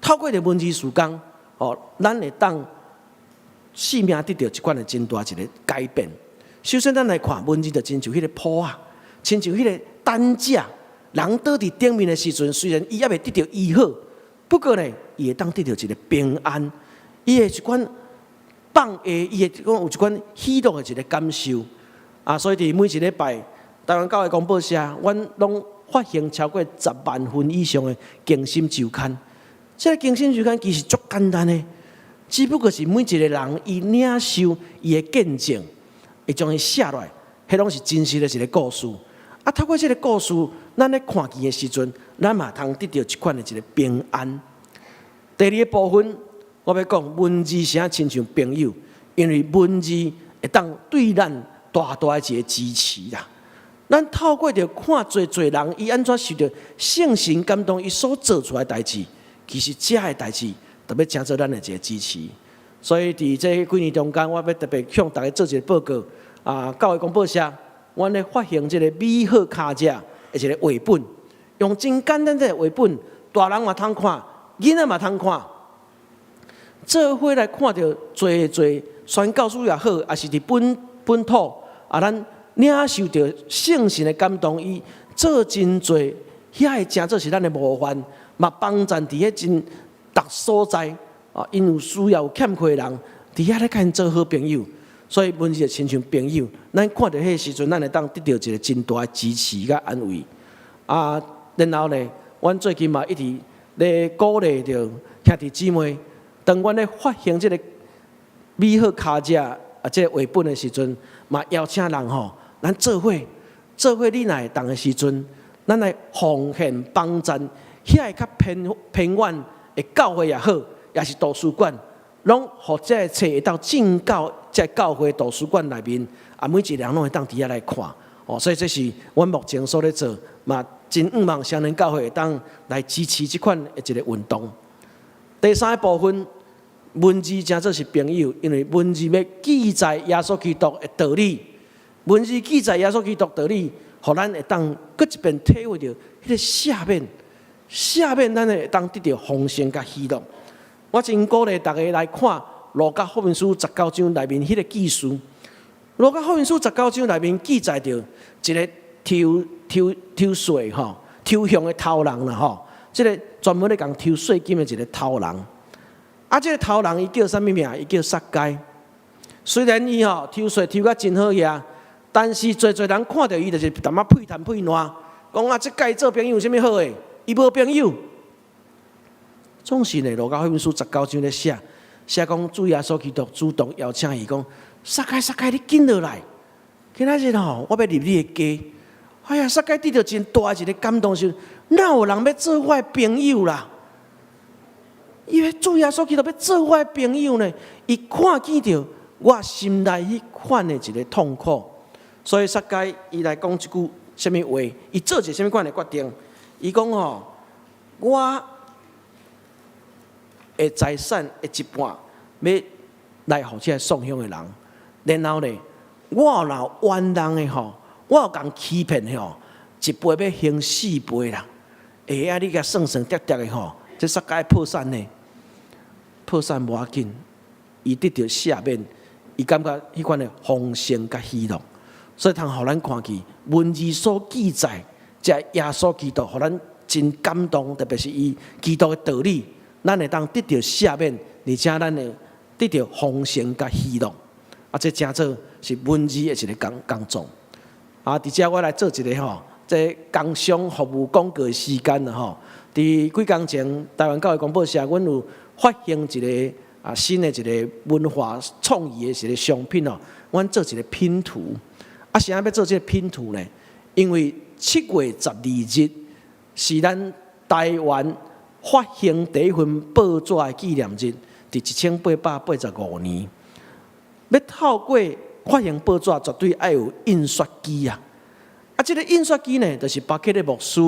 透过着文字事工，咱会当生命得到一款的真大一个改变。首先，咱来看文字，就亲像迄个谱亲像迄个担架，人倒伫顶面的时阵，虽然伊还未得到医好，不过呢，伊会当得到一个平安，伊会一款伊会讲有一款喜乐的一个感受。所以伫每一礼拜，台湾教会广播社，阮拢发行超过10万份以上的敬心周刊。这个敬心周刊其实足简单的，只不过是每一个人伊领受伊的见证，会将伊写落来，迄拢是真实的一个故事。透过这个故事，咱咧看见的时阵，咱嘛通得到一款的一个平安。第二个部分，我要讲文字是亲像朋友，因为文字会当对咱大大一个支持啦。咱透过着看侪人伊安怎受到圣神感动，伊所做出来的代志。其实这的代志特别真做咱的一个支持，所以伫这几年中间，我要特别向大家做一个报告。教会广播社，阮咧发行这个美好卡者的一个绘本，用真简单的绘本，大人嘛通看，囡仔嘛通看，做伙来看到侪宣教书也好，也是伫本土咱领受到圣神的感动，伊做真侪，遐会真做是咱的模范。嘛帮助伫遐真逐所在因有需要有欠缺的人，伫遐咧甲因做好朋友，所以文字就亲像朋友。咱看到迄个时阵，咱会当得到一个真大的支持甲安慰。然后呢，阮最近嘛一直咧鼓励着兄弟姊妹，当阮咧发行这个美好卡者这个绘本的时阵，嘛邀请人咱做伙你若会当的时阵，咱来奉献帮助。遐会较偏远的教会也好，也是图书馆，拢互这册会当进到这教会图书馆内面，每一个人拢会当伫遐来看。所以这是阮目前所咧做，嘛真希望双年教会会当来支持即款的一个运动。第三个部分，文字真做是朋友，因为文字要记载耶稣基督的道理，文字记载耶稣基督道理，互咱会当搁一遍体会到迄个下面咱会当得到丰盛甲喜乐。我真鼓励大家来看路加福音书19章内面迄个记述。路加福音书19章内面记载着一个偷税偷香的偷人啦这个专门咧讲偷税金的一个偷人。这个偷人伊叫啥物名？伊叫撒该。虽然伊偷税偷甲真好遐，但是侪人看到伊就是淡仔配谈配烂，讲这该做朋友有啥物好诶？伊无朋友。总是呢，路加福音书19章咧写讲主耶稣基督主动邀请伊讲。撒该，你紧落来！今仔日我要入你的家。哎呀，撒该得到真大一个感动，是哪有人要做我的朋友啦？因为主耶稣基督要做我的朋友呢，伊看见到我心内迄款的一个痛苦，所以撒该伊来讲一句什么话？伊做一个什么款的决定？伊讲我的财产的一半要来互这送香的人。然后呢，我若冤人的我有共欺骗的一杯要还4杯啦。你甲算叠的这撒该破产呢？破产无要紧，伊得到下面，伊感觉迄款的丰盛甲喜乐，所以通互咱看去文字所记载，这耶稣基督，互咱真感动，特别是伊基督的道理，咱会当得到下面，而且咱会得到丰盛甲喜乐。这真做是文字的一个工作。伫遮我来做一个这工商服务广告的时间啦伫几工前，台湾教会广播社，阮有发行一个新的一个文化创意的一个商品阮做一个拼图。啥要做这个拼图呢？因为7月12日是咱台湾发行第一份报纸的纪念日，伫1885年。要透过发行报纸，绝对要有印刷机这个印刷机呢，就是巴克的牧师，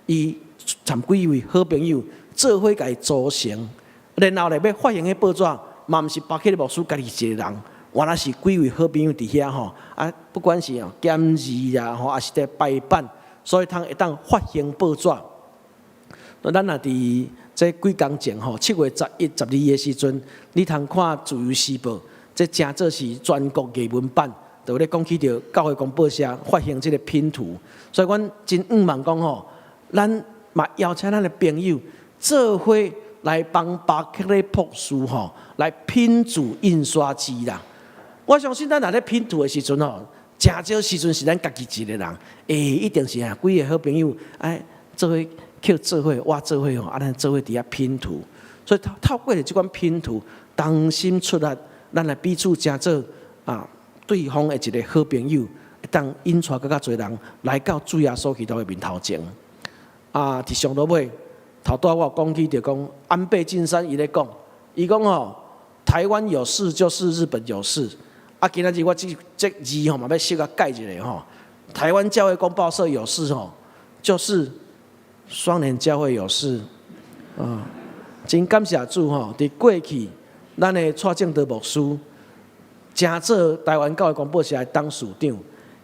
伊参几位好朋友做伙甲伊组成，然后呢要发行的报纸，嘛毋是巴克的牧师家己一个人，原来是几位好朋友伫遐不管是检字还是在排版，所以会当发行报纸。咱若伫这几工前7月11、12的时阵，你通看自由时报。这真做是全国艺文版，就咧讲起着教会广播社发行这个拼图，所以阮真希望讲咱嘛邀请咱的朋友做伙来帮巴克利博士来拼组印刷机啦。我相信咱若咧拼图的时阵真少时阵是咱家己一个人，一定是几个好朋友做伙去做伙，我做伙咱做伙伫遐拼图，所以透过这款拼图，同心出力。咱来彼此成做对方的一个好朋友，会当引带更较侪人来到主耶稣基督的面头前。伫上落尾头拄我讲起就讲安倍晋三伊咧讲，伊讲台湾有事就是日本有事。今仔日我这字嘛要小可改一下台湾教会公报社有事就是双年教会有事真感谢主伫过去。咱的蔡正德牧师，真做台湾教会广播社的董事长，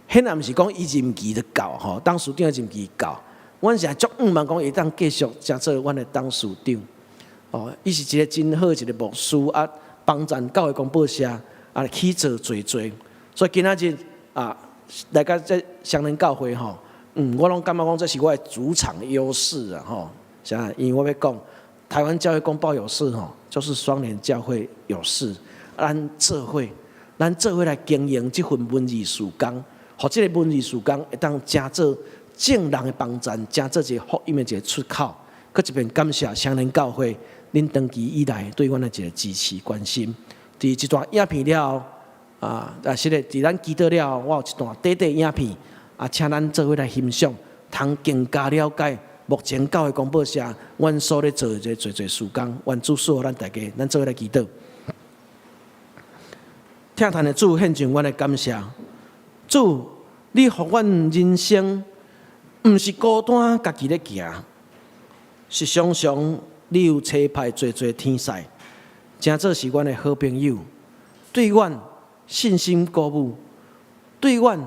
显然毋是讲伊任期就到董事长的任期到，阮是足希望讲会当继续真做阮的董事长。伊是一个真好一个牧师帮助教会广播社去做做，所以今仔日来到这双年教会我拢感觉讲这是我的主场优势因为我要讲。台湾教会公报有事就是双年教会有事，咱做伙来经营这份文字事工，互这个文字事工会当真做正人的帮衬，真做一个福音的一个出口。搁一遍感谢双年教会恁长期以来对阮的一个支持关心。伫一段影片了是咧，伫咱祈祷了，我有一段短影片请咱做伙来欣赏，通更加了解。目前教会广播社，阮所咧做一个做事工，愿主赐予咱大家，咱做伙来祈祷。疼叹的主献上阮的感谢。主，你互阮人生，毋是孤单家己咧行，是常常你有差派侪天使，真做是阮的好朋友，对阮信心鼓舞，对阮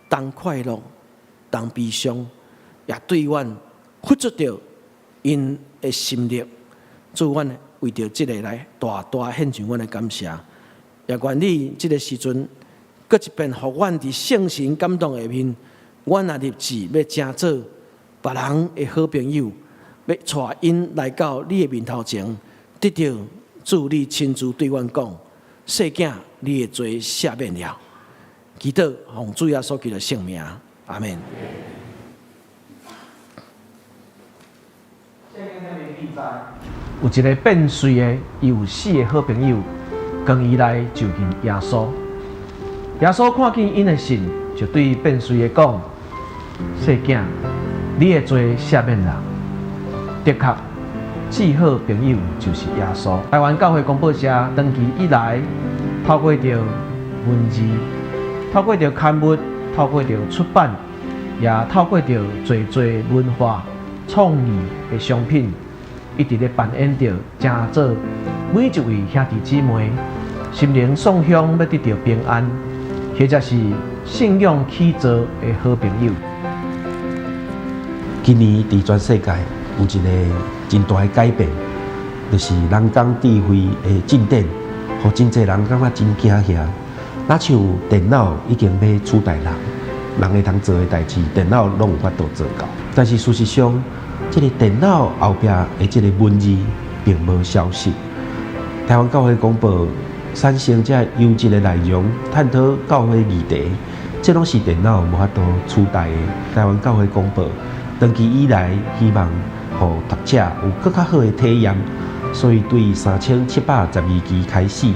当快乐、当悲伤，也对阮付出着因的心力。主，阮为着即个来大大献上阮的感谢，也愿你即个时阵，搁一遍互阮伫圣神感动下面，阮也立志要成做别人的好朋友，要带因来到你的面头前，得到主你亲自对阮讲：细囝，你的罪赦免了。祈祷奉主耶稣基督的圣名，阿门。有一个变碎的有死的好朋友，跟伊来就近耶稣。耶稣看见因的信，就对变碎的讲：细囝，你的罪赦免了。的确，最好朋友就是耶稣。台湾教会广播社长期以来，透过着文字，透过着刊物，透过着出版，也透过着侪文化创意的商品，一直咧扮演着正做每一位兄弟姊妹心灵送向要得到平安，或者是信仰起造的好朋友。今年伫全世界有一个真大的改变，就是人工智慧的进展，互真侪人感觉真惊吓。若像电脑已经要取代人会通做的代志，电脑拢有法度做到。但是事实上，这个电脑后壁的这个文字并无消失。台湾教会广播产生这优质的内容，探讨教会议题，这拢是电脑无法度取代的。台湾教会广播长期以来希望互读者有更较好的体验，所以对3712期开始，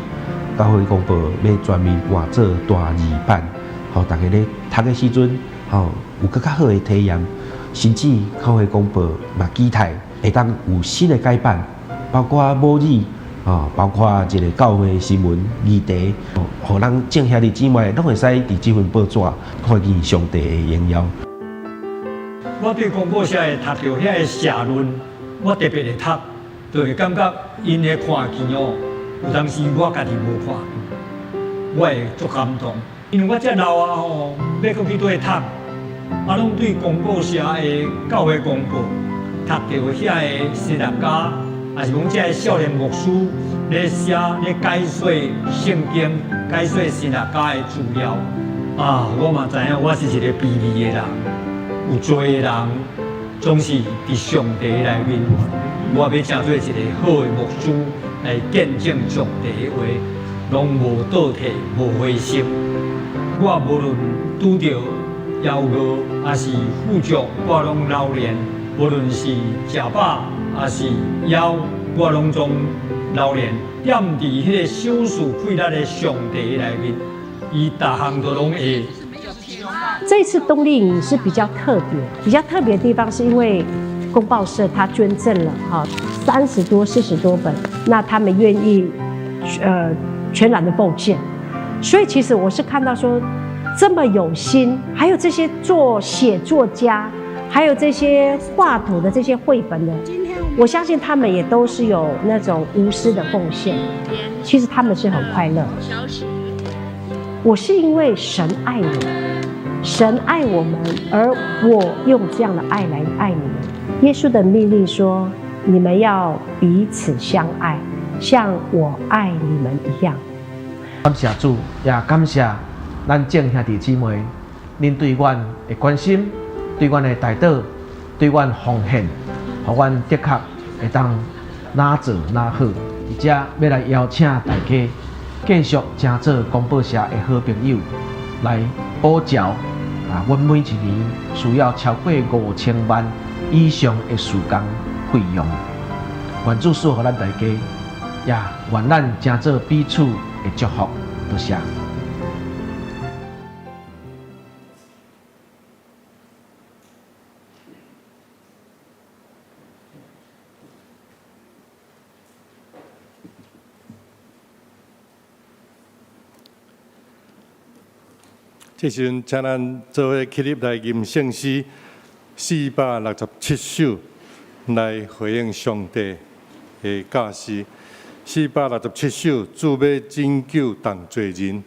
教会广播要全面换做大字版，互大家咧读的时阵，有更较好的体验。甚至教会广播嘛期待会当有新的改版，包括母语包括一个教会新闻议题，互咱正兄弟姊妹拢会使伫这份报纸看见上帝的荣耀。我对广播社会读到遐个社论，我特别会读，就会感觉因的看见有当时我家己无看见，我会足感动。因为我遮老要搁去倒读，拢对广播社的教会广播读到遐个神学家，也是讲遮个少年牧师咧写咧解说圣经、解说神学家的资料。我嘛知影我是一个卑微的人。有做的人总是伫上帝内面，我要成做一个好的牧师来见证上帝的话，拢无倒退，无灰心。我无论拄着枵饿，还是富足，我拢留恋；无论是食饱，还是枵，我拢总留恋。踮伫迄个小事快乐的上帝内面，伊逐项都拢会。这次冬令营是比较特别的地方，是因为公报社他捐赠了40多本，那他们愿意全然的奉献，所以其实我是看到说这么有心，还有这些做写作家，还有这些画图的这些绘本的，我相信他们也都是有那种无私的奉献，其实他们是很快乐。我是因为神爱你。神爱我们，而我用这样的爱来爱你们。耶稣的命令说：“你们要彼此相爱，像我爱你们一样。”感谢主，也感谢咱众兄弟姊妹，恁对阮的关心，对阮的带导，对阮奉献，互阮的确会当哪做哪好。而且要来邀请大家继续成做广播社的好朋友，来补教。阮每一年需要超过5000万以上的事工费用，愿主赐予咱大家，也愿咱成做彼此的祝福。多谢。这时阵，请咱做伙起立来吟圣诗467首，来回应上帝的教示。467首，主要拯救同罪人。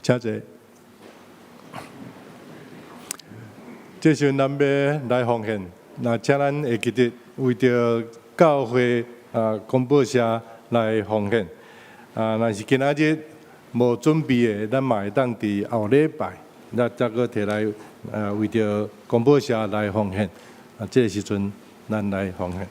请坐。这时候咱要来奉献，那请咱会记得为着教会公报社来奉献。若是今仔日无准备的，咱嘛会当伫后礼拜，咱再个摕来为着公报社来奉献。这个时阵咱来奉献。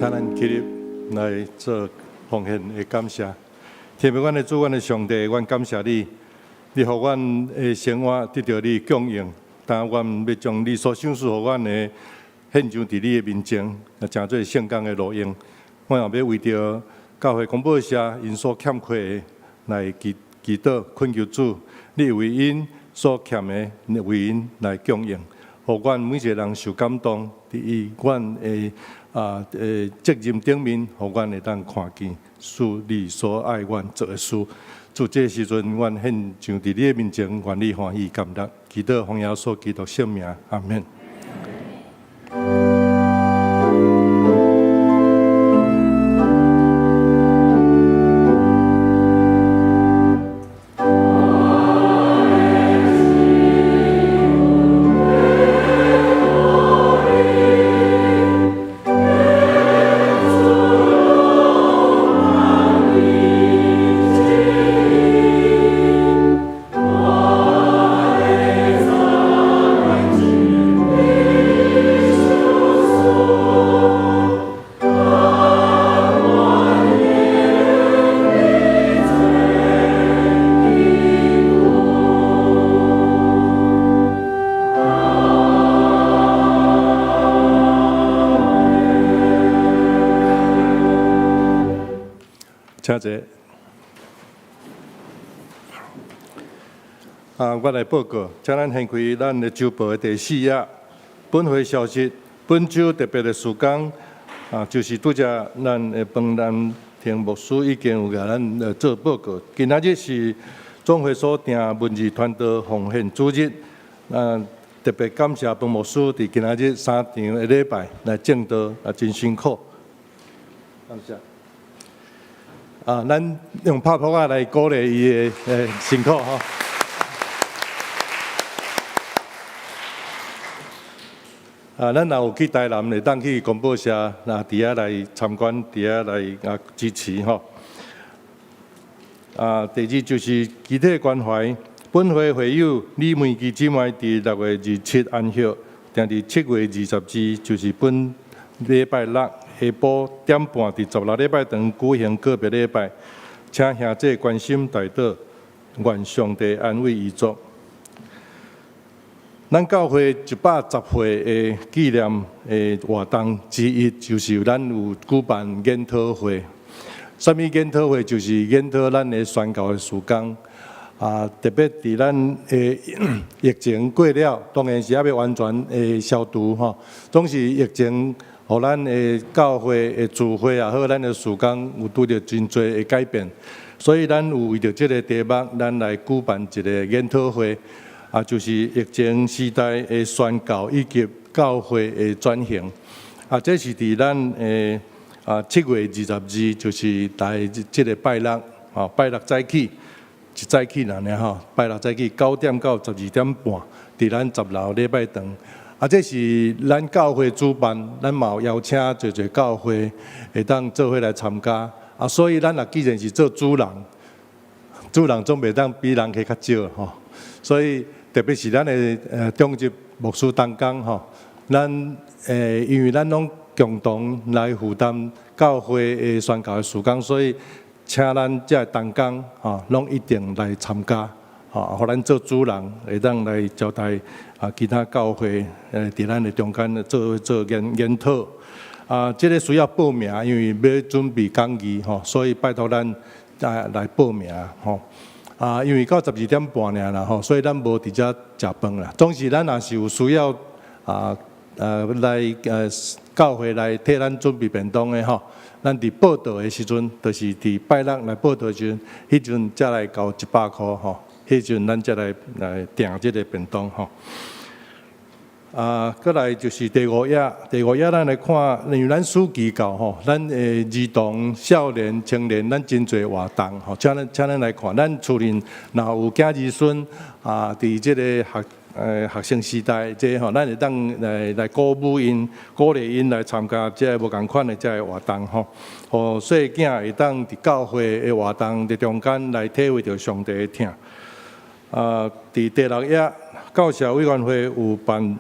请咱起立来做奉献的感谢。天父，阮的主，阮的上帝，阮感谢你，你互阮的生活得到你供应。但阮要将你所赏赐互阮的献上伫你的面前，诚做圣工的路用。我也要为着教会公报社因所欠缺的来祈祷恳求主，你为因所欠的为因来供应，互阮每一个人受感动，伫阮的责任顶面，互阮会当看见，使你所爱阮做的事。主这时阵，阮献上伫你的面前，愿你欢喜感恩，祈祷奉耶稣基督圣名，阿免。请坐。我来报告，请咱掀开咱的周报的第4页。本会消息，本周特别的事工就是拄则咱的彭南庭牧师已经有甲咱做报告。今仔日是总会所定文字传道奉献主日，特别感谢彭牧师伫今仔日3场的礼拜来正道，真辛苦，感谢。咱用拍扑克来鼓励伊的辛苦吼。咱若有去台南，会当去公报社，伫遐来参观，伫遐来支持吼。第二就是集体关怀，本会会友李梅基姊妹伫6月27安息，定伫7月22，就是本礼拜六。下晡1:30伫16礼拜堂举行告别礼拜，请兄弟关心代祷，愿上帝安慰遗族。咱教会110岁的纪念的活动之一，就是咱有举办研讨会。什么研讨会？就是研讨咱的宣教的事工。特别伫咱的疫情过了，当然是还要完全的消毒吼。总是疫情。互咱的教会的聚会也好，咱的事工有拄着真多的改变，所以咱有为着这个题目，咱来举办一个研讨会，就是疫情时代的宣教以及教会的转型。这是伫咱的7月22，就是在这个拜六，拜六早起，一早起啦呢拜六早起9点到12:30，伫咱10楼礼拜堂。这是咱教会主办，咱嘛有邀请侪侪教会会当做伙来参加。所以咱既然是做主人总袂当比人客较少吼。所以特别是咱的中级牧师同工吼，咱因为咱拢共同来负担教会的宣教的事工，所以请咱这同工拢一定来参加。互咱做主人会当来交代其他教会伫咱的中间做研讨。这个需要报名，因为要准备讲义所以拜托咱来报名因为到12:30尔啦所以咱无伫遮食饭啦。总是咱若是有需要来教会来替咱准备便当的咱伫报道的时阵，就是伫拜六来报道的时阵，迄阵才来交100块迄阵咱才来订这个便当再来就是第5页，咱来看，因为咱暑期教咱儿童、少年、青年，咱真侪活动请咱来看，咱厝里若有囝儿孙伫这个学生时代，咱会当来鼓舞因、鼓励因来参加这无共款的这个活动互细囝会当伫教会的活动的中间来体会到上帝的疼。伫第6页，教社委员会有办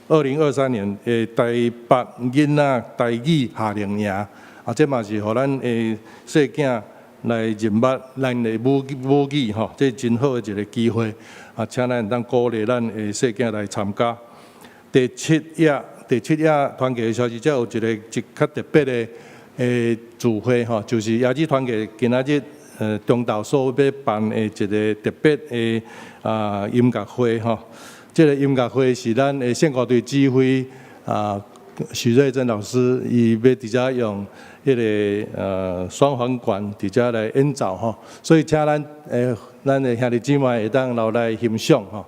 2023年的台北囡仔台语夏令营，这嘛是互咱的细囝来认捌咱的母语吼，这真好的一个机会。请咱当鼓励咱的细囝来参加。第七夜团结的消息，则有一个较特别的聚会吼，就是亚洲团结今仔日中昼所要办的一个特别的音乐会吼。这个音乐会是咱的献歌队指挥许瑞珍老师，伊要直接用迄个双簧管直接来演奏吼，所以请咱的兄弟姊妹会当留来欣赏吼。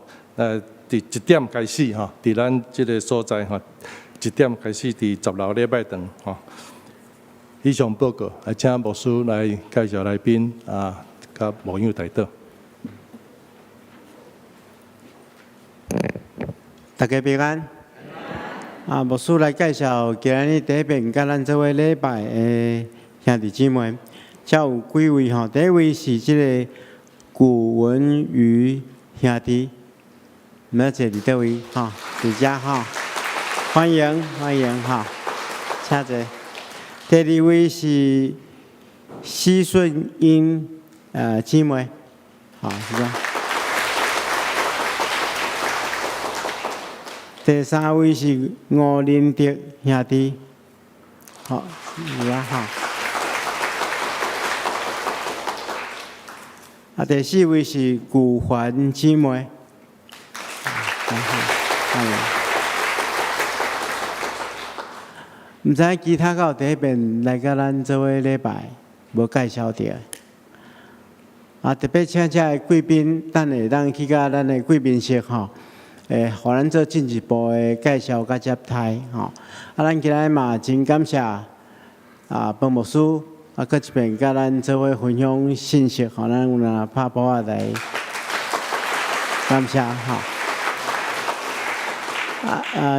伫1点开始吼，伫咱即个所在吼，1点开始伫10楼礼拜堂吼。以上报告，来请牧师来介绍来宾甲牧养带导。大家平安。牧师来介绍今日第一遍甲咱做伙礼拜的兄弟姊妹，才有几位吼。第一位是即个古文瑜兄弟。唔要坐伫倒位吼，伫遮吼，欢迎吼，请坐。第二位是施顺英姊妹，好，是吧？第三位是吴林德兄弟，好，是吧？好。第四位是古环姊妹。毋知其他到第一遍来甲咱做伙礼拜，无介绍到。特别请遮的贵宾，等下当去甲咱的贵宾室吼，互咱做进一步的介绍甲接待吼。咱今日嘛真感谢彭牧师，搁一遍甲咱做伙分享信息，互咱有若拍报来，感谢吼。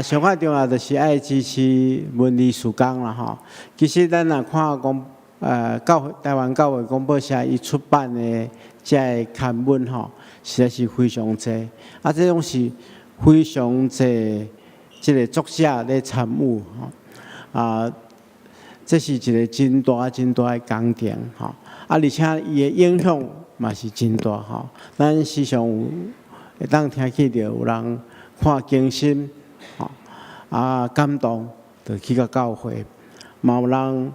上较重要就是爱支持文理事工啦吼。其实咱若看教会台湾教会广播社伊出版的这个刊文吼，实在是非常济。这种是非常济即个作者咧参与吼。这是一个真大的工程吼。而且伊的影响嘛是真大吼。咱时常会当听起着有人看经心，感动，就去到教会；嘛有人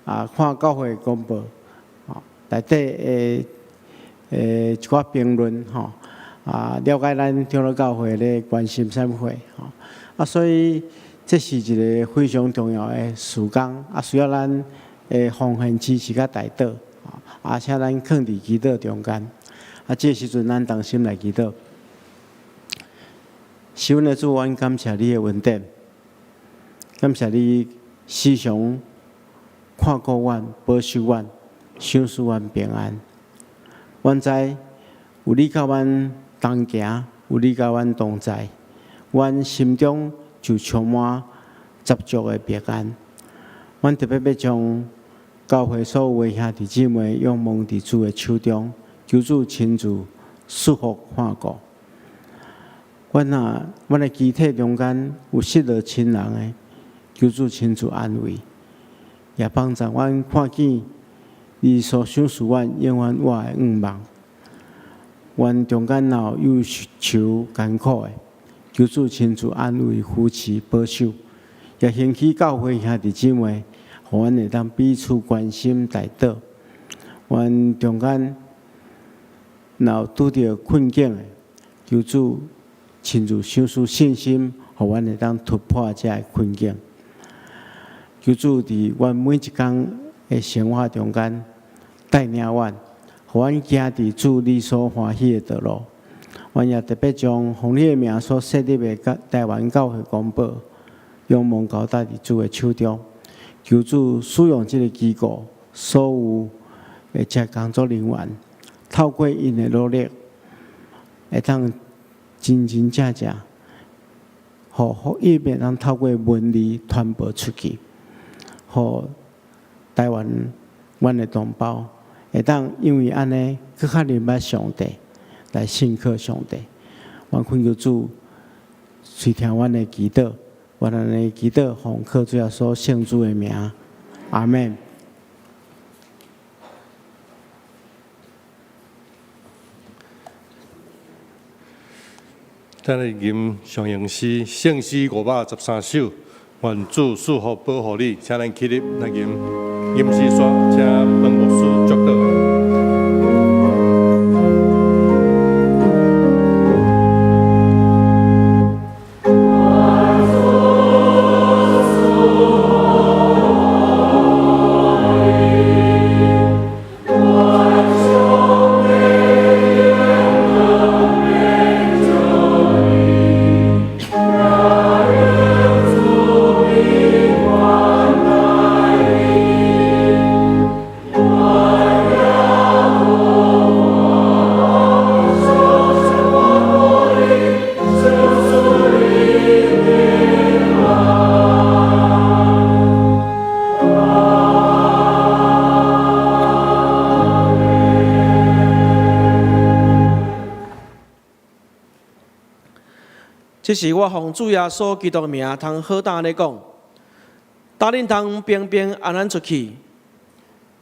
看教会广播，内底一寡评论了解咱长老教会咧关心啥物货所以这是一个非常重要的事工需要咱奉献支持甲带导请咱放伫祈祷中间这时阵咱同心来祈祷。是阮的主，阮感谢你的恩典，感谢你时常看顾阮、保守阮、赏赐阮平安。阮知有你甲阮同行，有你甲阮同在，阮心中就充满十足的平安。阮特别要将教会所有的兄弟姊妹仰望伫主的手中，求主亲自赐福看顾。阮的肢体中间有失落亲人的，求主亲自安慰，也帮助阮看见你所赏赐阮永远活的愿望。阮中间若有愁艰苦的，求主亲自安慰扶持保守，也兴起教会兄弟姊妹，互阮会当彼此关心带导。阮中间若有拄着困境的，求主亲自赏赐信心，互阮会当突破这个困境。求主伫阮每一天的生活中间带领阮，互阮行伫主你所欢喜的道路。阮也特别将奉你的名所设立的台湾教会广播，仰望交搭伫主的手中。求主使用这个机构所有的这工作人员，透过因的努力，会当真正互福音会当透过文理传播出去，互台湾阮的同胞会当因为安尼更较认捌上帝，来信靠上帝。阮恳求主垂听阮的祈祷，我咱的祈祷奉靠主耶稣圣主的名，阿门。咱来吟上行诗，圣诗513首，愿主赐福保护你，请咱起立来吟吟诗选，请本牧师祝祷。这是我奉主耶稣基督的名，通好胆咧讲，当恁通平平安安出去，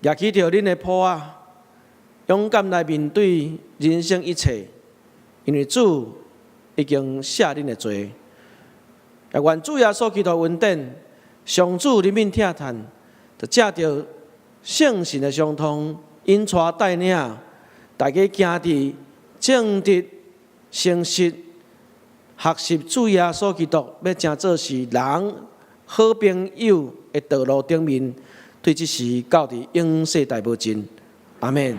举起着恁的谱仔，勇敢来面对人生一切，因为主已经赦恁的罪。也愿主耶稣基督的恩典，上主人民听叹，就借着圣神的相通，引带带领，大家行伫正直、诚实。学习主耶稣基督，要真做是人好朋友的道路顶面，对这事到伫永世大保证。阿门。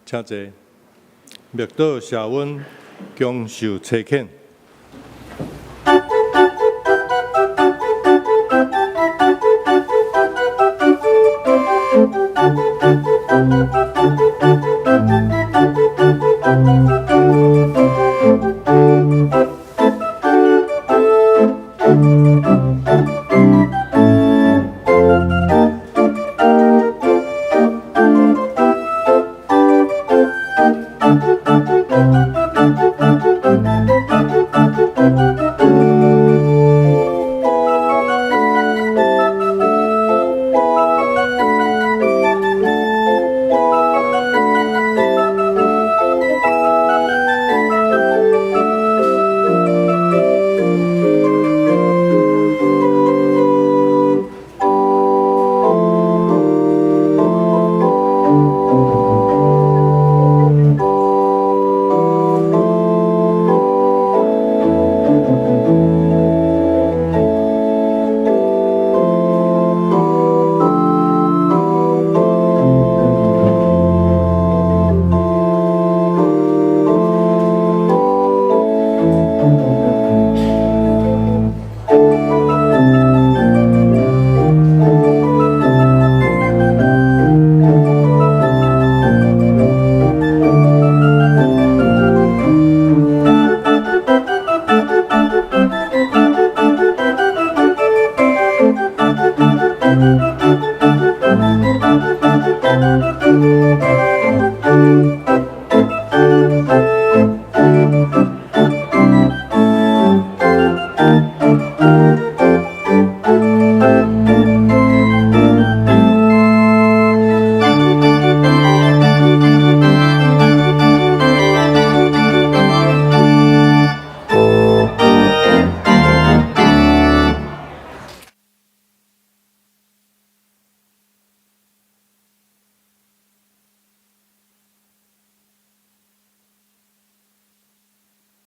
请坐，默祷谢恩，恭受差遣。